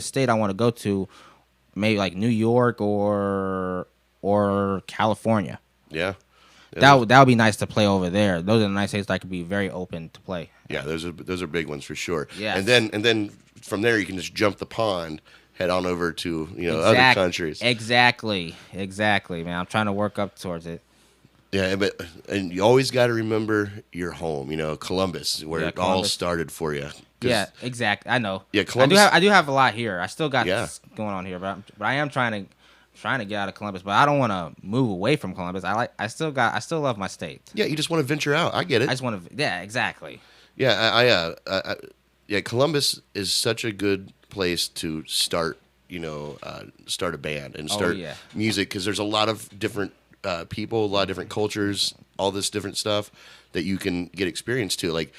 state I want to go to, maybe like New York or California. Yeah. That would be nice to play over there. Those are the nice states that I could be very open to play. Yeah, those are big ones for sure. Yes. And then from there you can just jump the pond, head on over to other countries. Exactly, man. I'm trying to work up towards it. Yeah, and you always got to remember your home. Columbus, where it all started for you. Yeah, exactly. I know. Yeah, Columbus. I do have a lot here. I still got Yeah. this going on here, but I am trying to get out of Columbus. But I don't want to move away from Columbus. I still love my state. Yeah, you just want to venture out. I get it. I just want to. Yeah, exactly. Yeah, yeah. Columbus is such a good place to start. Start a band and start music because there's a lot of different people, a lot of different cultures, all this different stuff that you can get experience to. Like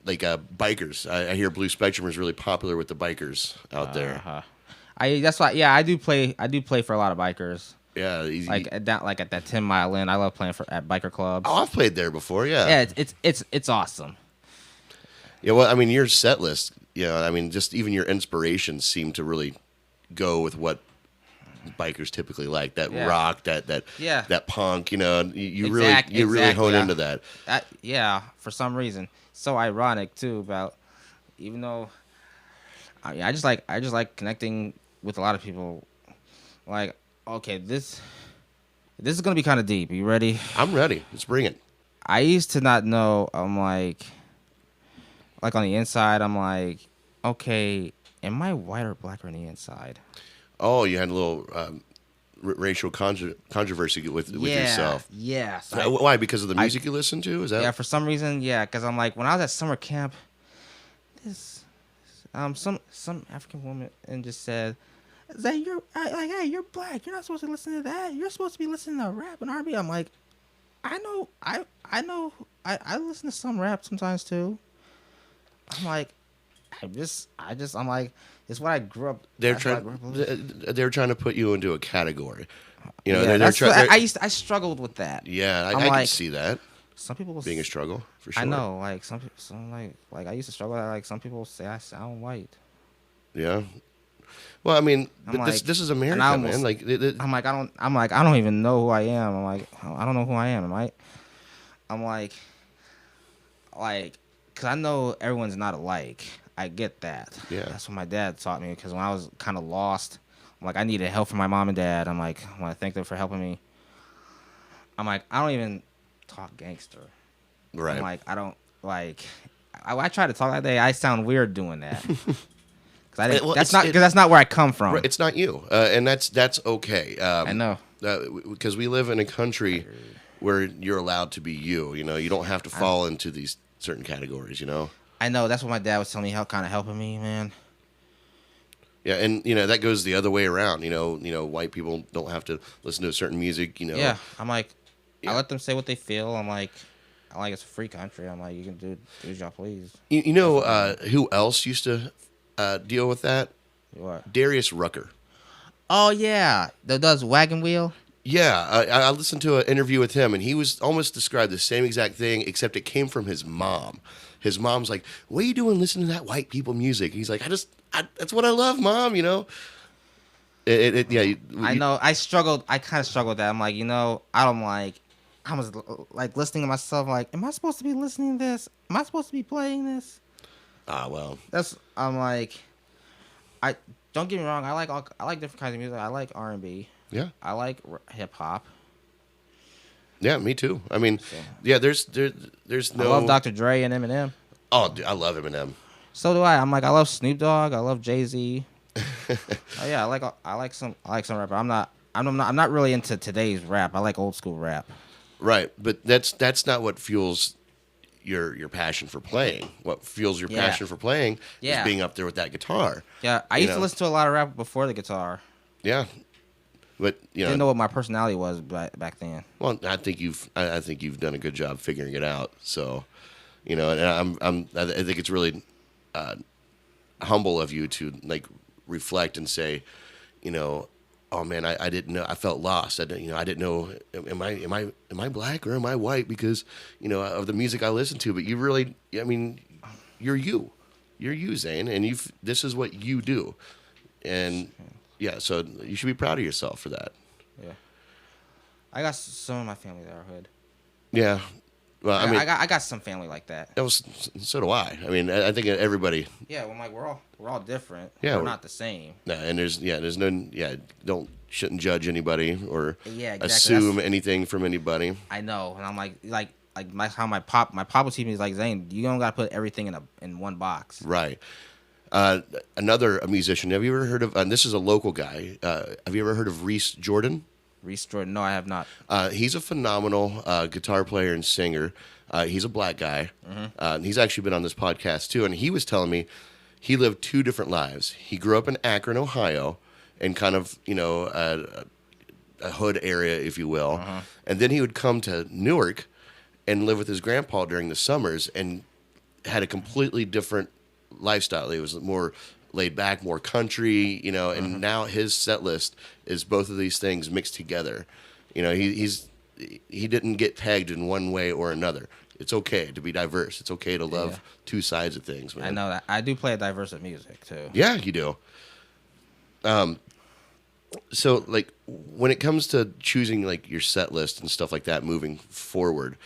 bikers. I hear Blue Spectrum is really popular with the bikers out there. That's why. Yeah, I do play for a lot of bikers. Yeah, like at that 10 Mile Inn. I love playing at biker clubs. Oh, I've played there before. Yeah. Yeah, it's awesome. Yeah, well, I mean, your set list. I mean, just even your inspirations seem to really go with what bikers typically like. That rock, that punk. You really hone into that. For some reason, so ironic too. About even though, I just like connecting with a lot of people. Like, okay, this is gonna be kind of deep. Are you ready? I'm ready. Let's bring it. I used to not know. I'm like on the inside, I'm like, okay, am I white or black on the inside? Oh, you had a little racial controversy with yourself. Yeah. Why? Because of the music you listen to? Is that? Yeah, for some reason, yeah. Because I'm like, when I was at summer camp, some African woman and just said, "Zay, hey, you're black. You're not supposed to listen to that. You're supposed to be listening to rap and R&B." I'm like, I know. I listen to some rap sometimes too. I'm like, I'm like, it's what I grew up. They're That's what I grew up with. they're trying to put you into a category. You know, Yeah, they're that's trying. what I struggled with that. Yeah, I'm I can like, see that some people being a struggle for sure. I know, like some people, like I used to struggle. Like some people say I sound white. Yeah. Well, I mean, I'm this like, this is and America, I almost, man. Like, I'm like, I don't even know who I am. I'm like, I don't know who I am. I'm like, cause I know everyone's not alike. I get that. Yeah. That's what my dad taught me. Cause when I was kind of lost, I'm like, I needed help from my mom and dad. I'm like, I want to thank them for helping me. I'm like, I don't even talk gangster. right. I'm like, I don't like. I try to talk that day. I sound weird doing that. Cause I didn't, Well, that's not where I come from. Right, it's not you, and that's okay. I know. Because we live in a country where you're allowed to be you. You know, you don't have to fall into these certain categories. You know. I know. That's what my dad was telling me. How kind of helping me, man. Yeah, and you know that goes the other way around. You know, white people don't have to listen to a certain music. You know. Yeah. I'm like, Yeah. I let them say what they feel. I'm like, it's a free country. I'm like, you can do as y'all please. You know who else used to deal with that? What? Darius Rucker. Oh yeah, that does wagon wheel. Yeah, I listened to an interview with him, and he was almost described the same exact thing, except it came from his mom. His mom's like, "What are you doing listening to that white people music?" He's like, that's what I love, Mom. You know. I know. I struggled. I kind of struggled with that. I'm like, I was like listening to myself. Like, am I supposed to be listening to this? Am I supposed to be playing this? Well. I'm like, I don't get me wrong. I like different kinds of music. I like R&B. Yeah. I like hip hop. Yeah, me too. I mean, yeah. There's no. I love Dr. Dre and Eminem. Oh, dude, I love Eminem. So do I. I'm like, I love Snoop Dogg. I love Jay-Z. Oh yeah, I like some rapper. I'm not really into today's rap. I like old school rap. Right, but that's not what fuels your passion for playing. What fuels your passion for playing is being up there with that guitar. Yeah, I used to listen to a lot of rap before the guitar. Yeah, but Didn't know what my personality was back then. Well, I think you've done a good job figuring it out. So, and I think it's really humble of you to like reflect and say, oh man, I didn't know. I felt lost. I didn't know. Am I black or am I white because of the music I listen to? But you really, I mean, you're you, Zayne, and this is what you do, and yeah, so you should be proud of yourself for that. Yeah, I got some of my family that are hood. Yeah, well, I mean, I got some family like that. So do I. I mean, I think everybody. Yeah, well, like we're all different. Yeah, we're not the same. No, and there's no shouldn't judge anybody or exactly. assume anything from anybody. I know, and I'm like how my pop would teach me is like, Zayne, you don't gotta put everything in one box. Right. Another musician. Have you ever heard of? And this is a local guy. Have you ever heard of Reese Jordan? Reese Jordan? No, I have not. He's a phenomenal guitar player and singer. He's a black guy. Mm-hmm. He's actually been on this podcast too, and he was telling me he lived two different lives. He grew up in Akron, Ohio, and kind of a hood area, if you will, and then he would come to Newark and live with his grandpa during the summers, and had a completely different lifestyle. It was more laid back, more country, and now his set list is both of these things mixed together. He didn't get pegged in one way or another. It's okay to be diverse. It's okay to love two sides of things, man. I know that. I do play a diverse of music too. Yeah, you do. So like when it comes to choosing like your set list and stuff like that moving forward,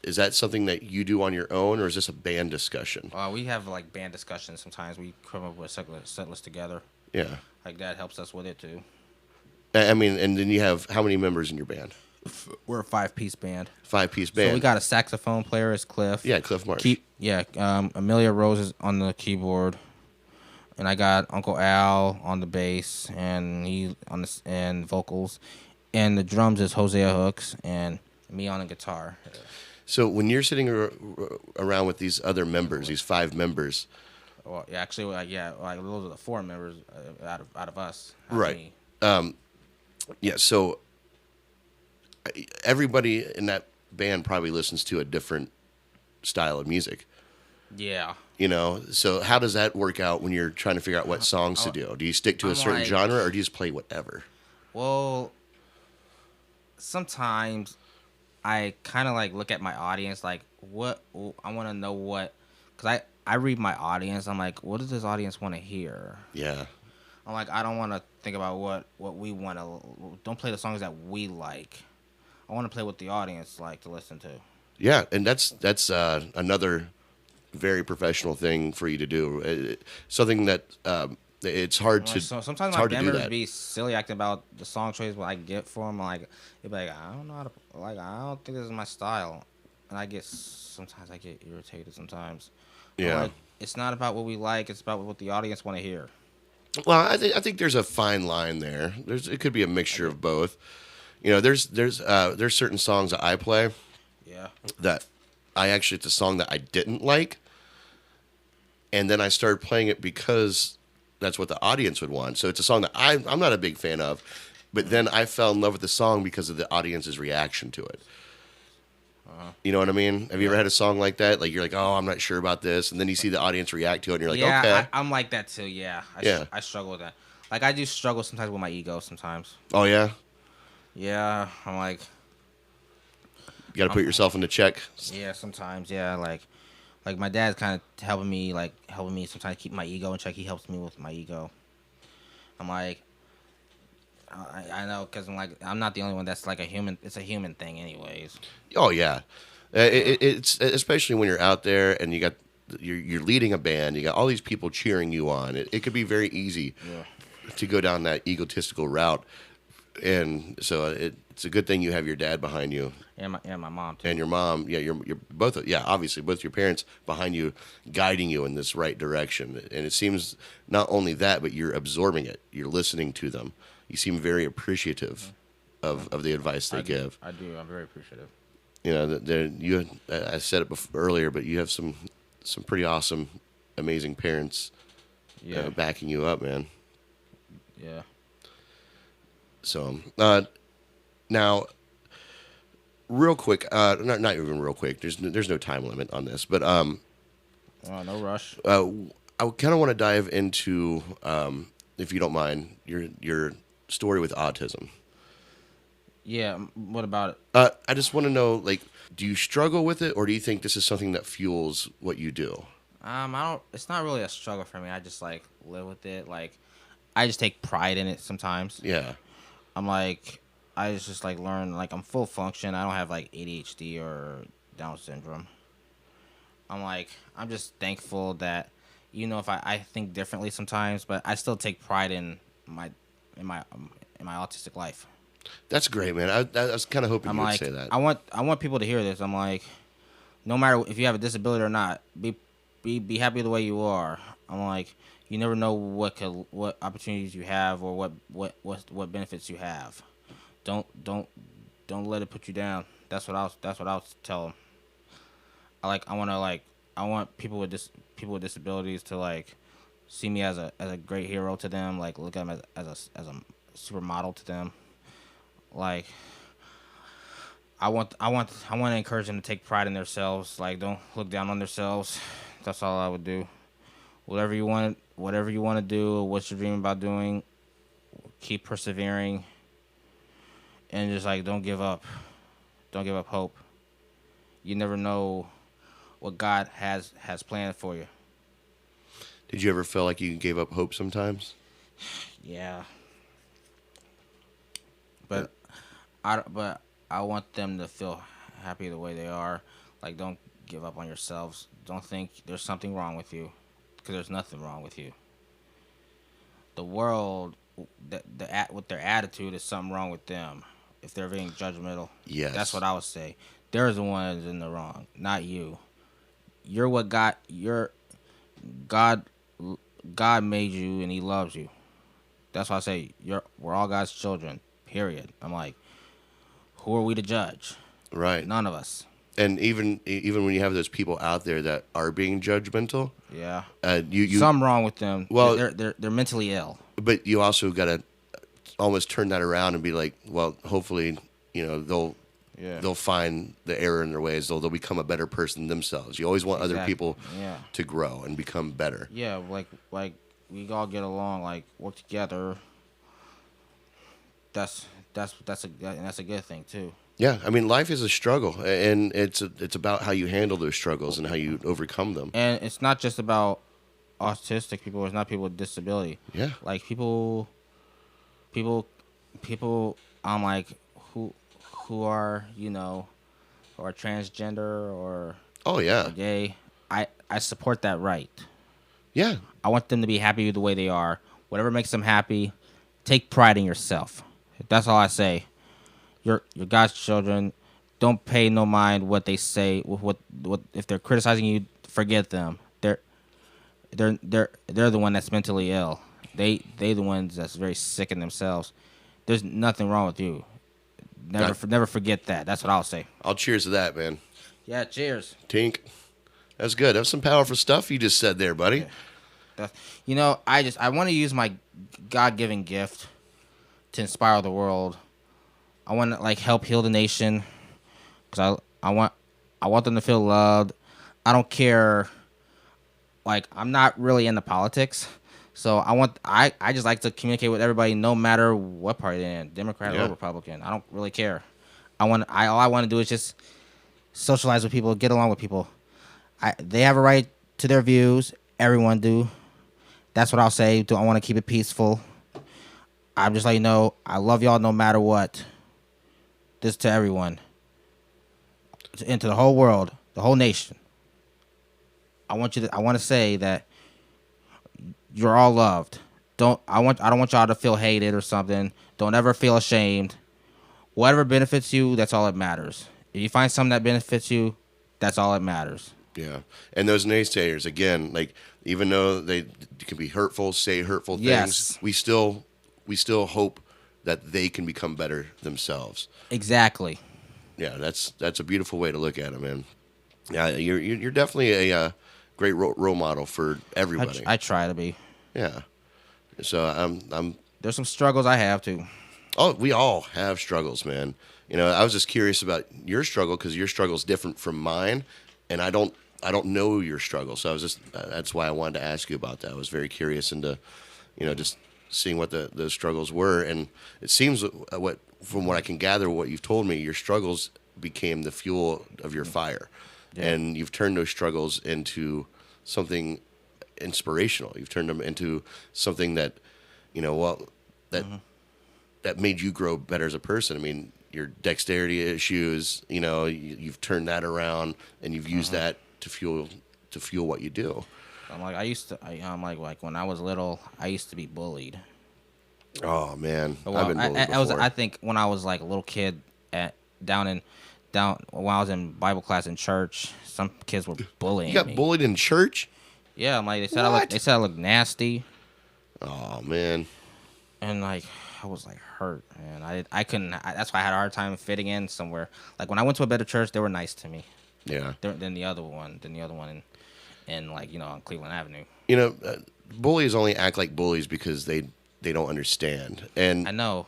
is that something that you do on your own, or is this a band discussion? We have like band discussions sometimes. We come up with a set list together. Yeah. Like that helps us with it too. I mean, and then you have how many members in your band? We're a 5-piece band. 5-piece band. So we got a saxophone player as Cliff. Yeah, Cliff Marsh. Amelia Rose is on the keyboard, and I got Uncle Al on the bass, and he and vocals, and the drums is Hosea Hooks, and me on the guitar. So when you're sitting around with these other members, these 5 members, well, yeah, actually, those are the 4 members out of us. Right. Yeah. So everybody in that band probably listens to a different style of music. Yeah. You know, so how does that work out when you're trying to figure out what songs to do? Do you stick to a I'm certain like, genre, or do you just play whatever? well, sometimes I kind of like look at my audience, like what I want to know what, cause I read my audience. I'm like, what does this audience want to hear? Yeah. I'm like, I don't want to think about what we want to. Don't play the songs that we like. I want to play what the audience like to listen to. Yeah, and that's another very professional thing for you to do. Something that it's hard Like, to so sometimes it's my hard to band do members that. be silly acting about the song choices what I get for them. Like they be like, I don't know how to like. I don't think this is my style, and sometimes I get irritated. Sometimes, I'm Yeah. like, it's not about what we like. It's about what the audience want to hear. Well, I think there's a fine line there. It could be a mixture of both. You know, there's certain songs that I play Yeah. that it's a song that I didn't like, and then I started playing it because that's what the audience would want. So it's a song that I'm not a big fan of, but then I fell in love with the song because of the audience's reaction to it. You know what I mean? Have you ever had a song like that? Like you're like, oh, I'm not sure about this, and then you see the audience react to it, and you're like, Yeah, okay, I'm like that too. Yeah. Yeah. I struggle with that. Like I do struggle sometimes with my ego. Sometimes. oh yeah, Yeah. I'm like. you got to put yourself into check. Yeah. Sometimes. Yeah. Like my dad's kind of helping me sometimes keep my ego in check. He helps me with my ego. I'm like, I know because I'm not the only one that's like a human. It's a human thing, anyways. Oh yeah, it's especially when you're out there and you're leading a band. You got all these people cheering you on. It could be very easy Yeah. to go down that egotistical route, and so it's a good thing you have your dad behind you And my mom too. and your mom. Yeah, you're both. Yeah, obviously both your parents behind you, guiding you in this right direction. And it seems not only that, but you're absorbing it. You're listening to them. You seem very appreciative of the advice they give. I do. I'm very appreciative. You know, I said it earlier, but you have some pretty awesome, amazing parents Yeah. backing you up, man. Yeah. So now, real quick, not even real quick. There's no time limit on this, but Oh, no rush. I kind of want to dive into, if you don't mind, your story with autism. Yeah. What about it? I just want to know, like, do you struggle with it, or do you think this is something that fuels what you do? I don't. It's not really a struggle for me. I just like live with it. Like, I just take pride in it sometimes. Yeah. I'm like, I just like learn. Like, I'm full function. I don't have like ADHD or Down syndrome. I'm just thankful that, if I think differently sometimes, but I still take pride in my in my autistic life. That's great, man. I was kind of hoping I'm you would like, say that. I want people to hear this. I'm like, no matter if you have a disability or not, be happy the way you are. I'm like, you never know what opportunities you have or what benefits you have. Don't let it put you down. That's what I'll tell them. I want people with disabilities to like see me as a great hero to them. Like look at them as a supermodel to them. Like I want to encourage them to take pride in themselves. Like don't look down on themselves. That's all I would do. Whatever you want to do, what you're dreaming about doing, keep persevering, and just like don't give up. Don't give up hope. You never know what God has planned for you. Did you ever feel like you gave up hope sometimes? Yeah. But I want them to feel happy the way they are. Like don't give up on yourselves. Don't think there's something wrong with you, because there's nothing wrong with you. The world, with their attitude, is something wrong with them. If they're being judgmental, Yes. that's what I would say. They're the ones in the wrong, not you. You're what God made you, and He loves you. That's why I say we're all God's children. Period. I'm like, who are we to judge? Right. None of us. And even when you have those people out there that are being judgmental, Yeah. you Something wrong with them. Well, they're mentally ill. but you also got to almost turn that around and be like, well, hopefully, they'll Yeah. they'll find the error in their ways. They'll become a better person themselves. You always want other Exactly. people Yeah. to grow and become better. Yeah, like we all get along, like work together. That's that's a good thing too. Yeah, I mean, life is a struggle, and it's about how you handle those struggles and how you overcome them. And it's not just about autistic people. It's not people with disability. Yeah. Like people, people. Like who who are or transgender Oh yeah, or gay. I support that right. yeah, I want them to be happy with the way they are. Whatever makes them happy, take pride in yourself. That's all I say. You're God's children. Don't pay no mind what they say. What if they're criticizing you? Forget them. They're the one that's mentally ill. They the ones that's very sick in themselves. There's nothing wrong with you. Never forget that. That's what I'll say. I'll cheers to that, man. Yeah. Cheers. Tink, that's good. That's some powerful stuff you just said there, buddy. I want to use my God-given gift to inspire the world. I want to help heal the nation because I want them to feel loved. I don't care. I'm not really into politics, so I just like to communicate with everybody, no matter what party they're in, Democrat or Republican. I don't really care. All I want to do is just socialize with people, get along with people. They have a right to their views. Everyone do. That's what I'll say. I want to keep it peaceful. I'm just letting you know I love y'all no matter what. This to everyone. Into the whole world, the whole nation. I want to say that you're all loved. I don't want y'all to feel hated or something. Don't ever feel ashamed. Whatever benefits you, that's all that matters. If you find something that benefits you, that's all that matters. Yeah, and those naysayers again, even though they can be hurtful, say hurtful things, Yes. we still hope that they can become better themselves. Exactly. Yeah, that's a beautiful way to look at it, man. Yeah, you're definitely a great role model for everybody. I try to be. Yeah. So I'm. There's some struggles I have too. Oh, we all have struggles, man. I was just curious about your struggle because your struggle is different from mine, and I don't know your struggle. So I was just that's why I wanted to ask you about that. I was very curious into, just seeing what the struggles were, and it seems from what I can gather, what you've told me, your struggles became the fuel of your fire, and you've turned those struggles into something inspirational. You've turned them into something that, that made you grow better as a person. I mean, your dexterity issues, you've turned that around, and you've used that to fuel what you do. I'm like when I was little, I used to be bullied. Oh man, Well, I've been bullied before. I think when I was like a little kid down when I was in Bible class in church, some kids were bullying You got me. bullied in church? Yeah, I'm like they said What? they said I looked nasty, Oh man. and I was hurt, and I couldn't. That's why I had a hard time fitting in somewhere. Like when I went to a better church, they were nice to me. Yeah. Than the other one in on Cleveland Avenue. Bullies only act like bullies because they don't understand. And I know.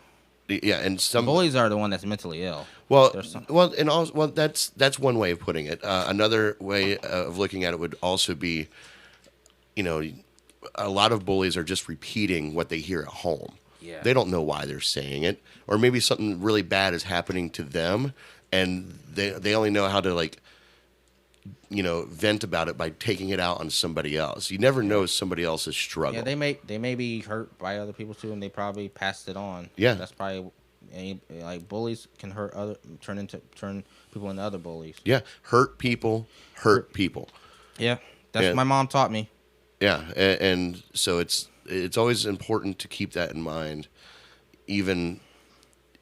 yeah, and some Bullies are the one that's mentally ill. that's one way of putting it. Another way of looking at it would also be, a lot of bullies are just repeating what they hear at home. Yeah. They don't know why they're saying it, or maybe something really bad is happening to them, and they only know how to vent about it by taking it out on somebody else. You never know somebody else's struggle. Yeah, they may be hurt by other people too, and they probably passed it on. Yeah. That's probably bullies can turn people into other bullies. Yeah, hurt people hurt people. Yeah, that's Yeah. what my mom taught me. Yeah, and so it's always important to keep that in mind, even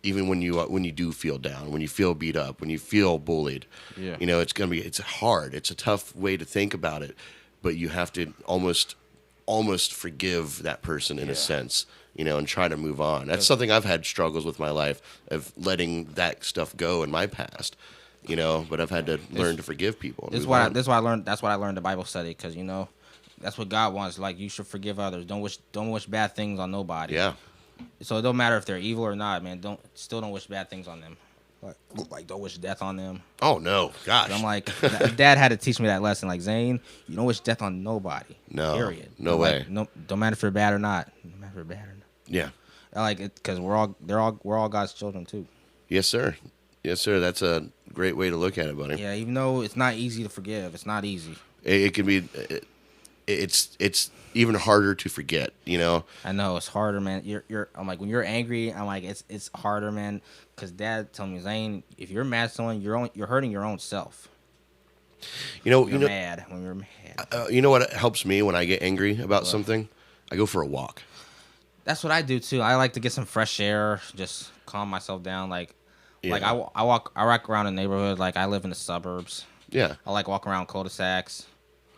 when you do feel down, when you feel beat up, when you feel bullied. Yeah. It's hard. It's a tough way to think about it, but you have to almost forgive that person in a sense, and try to move on. That's something I've had struggles with my life of letting that stuff go in my past. But I've had to learn to forgive people. That's why I learned. That's what I learned the Bible study, because that's what God wants. Like, you should forgive others. Don't wish bad things on nobody. Yeah. So it don't matter if they're evil or not, man. Don't wish bad things on them. like don't wish death on them. Oh no, gosh. I'm like, Dad had to teach me that lesson. Like, Zayne, you don't wish death on nobody. No, Period. no way. Like, no, don't matter if you're bad or not. No matter if you're bad or not. Yeah. I like it because we're all God's children too. Yes, sir. Yes, sir. That's a great way to look at it, buddy. Yeah, even though it's not easy to forgive, it's not easy. It can be. It's even harder to forget. You know. I know it's harder, man. You're. I'm like when you're angry. I'm like it's harder, man. Because Dad told me, Zayne, if you're mad at someone, you're hurting your own self. You're Mad when you're mad. You know what helps me when I get angry about something? I go for a walk. That's what I do too. I like to get some fresh air, just calm myself down. Like Yeah. I walk around the neighborhood. Like I live in the suburbs. Yeah. I like walk around cul-de-sacs,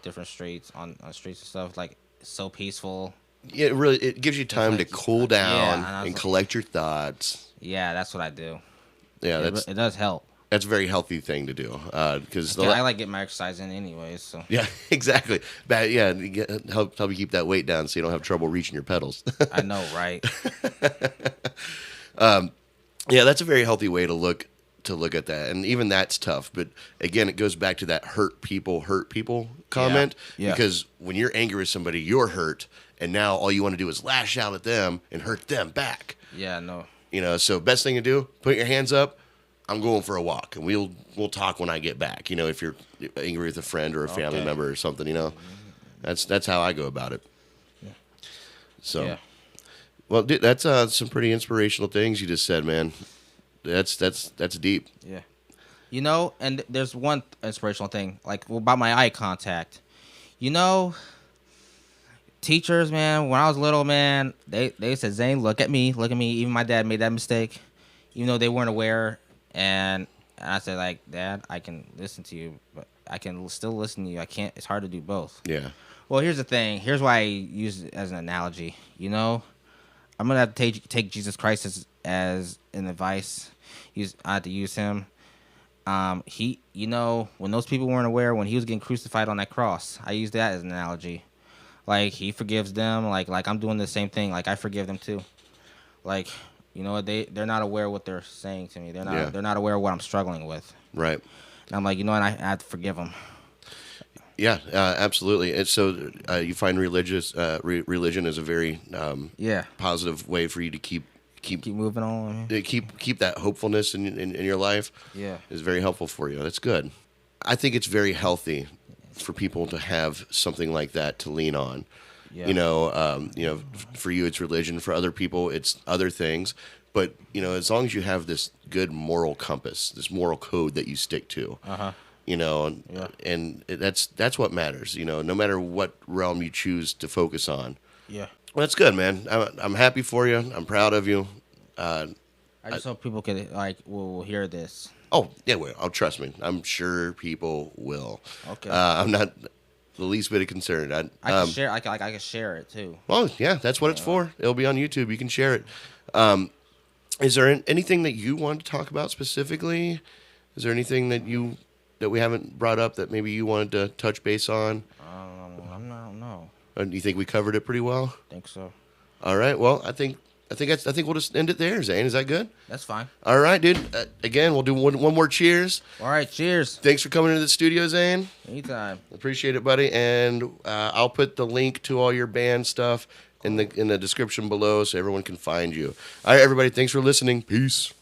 different streets on streets and stuff. Like it's so peaceful. Yeah, it gives you time to cool down and and collect your thoughts. Yeah, that's what I do. Yeah, It does help. that's a very healthy thing to do. Because I like get my exercise in anyways. So yeah, exactly. Help you keep that weight down so you don't have trouble reaching your pedals. I know, right? Yeah, that's a very healthy way to look at that, and even that's tough. But again, it goes back to that hurt people comment. Yeah. Because when you're angry with somebody, you're hurt, and now all you want to do is lash out at them and hurt them back. Yeah, no. So best thing to do, put your hands up. I'm going for a walk, and we'll talk when I get back. If you're angry with a friend or a family member or something, that's how I go about it. Yeah. So. Yeah. Well, dude, that's some pretty inspirational things you just said, man. That's deep. Yeah. And there's one inspirational thing, like about my eye contact. Teachers, man, when I was little, man, they said, Zayne, look at me. Even my dad made that mistake, even though they weren't aware. And I said, like, Dad, I can listen to you, but I can still listen to you. I can't. It's hard to do both. Yeah. Well, here's the thing. Here's why I use it as an analogy. I'm gonna have to take Jesus Christ as an advice. I have to use him. He, when those people weren't aware, when he was getting crucified on that cross, I use that as an analogy. Like he forgives them, like I'm doing the same thing. Like I forgive them too. Like they're not aware of what they're saying to me. They're not aware of what I'm struggling with. Right. And I'm like, and I have to forgive them. Yeah, absolutely. And so you find religion is a very positive way for you to keep moving on. Keep that hopefulness in your life. Yeah, is very helpful for you. That's good. I think it's very healthy for people to have something like that to lean on. Yeah. For you it's religion. For other people it's other things. But as long as you have this good moral compass, this moral code that you stick to. And that's what matters. No matter what realm you choose to focus on. Yeah. Well, that's good, man. I'm happy for you. I'm proud of you. I just hope people could will hear this. Oh yeah, well, trust me. I'm sure people will. Okay. I'm not the least bit of concern. I can share. I can share it too. Well, yeah, that's what it's for. It'll be on YouTube. You can share it. Is there anything that you want to talk about specifically? Is there anything that we haven't brought up that maybe you wanted to touch base on? I don't know. Do you think we covered it pretty well? I think so. All right. Well, I think we'll just end it there, Zayne. Is that good? That's fine. All right, dude. Again, we'll do one more cheers. All right, cheers. Thanks for coming into the studio, Zayne. Anytime. Appreciate it, buddy. And I'll put the link to all your band stuff in the description below so everyone can find you. All right, everybody. Thanks for listening. Peace.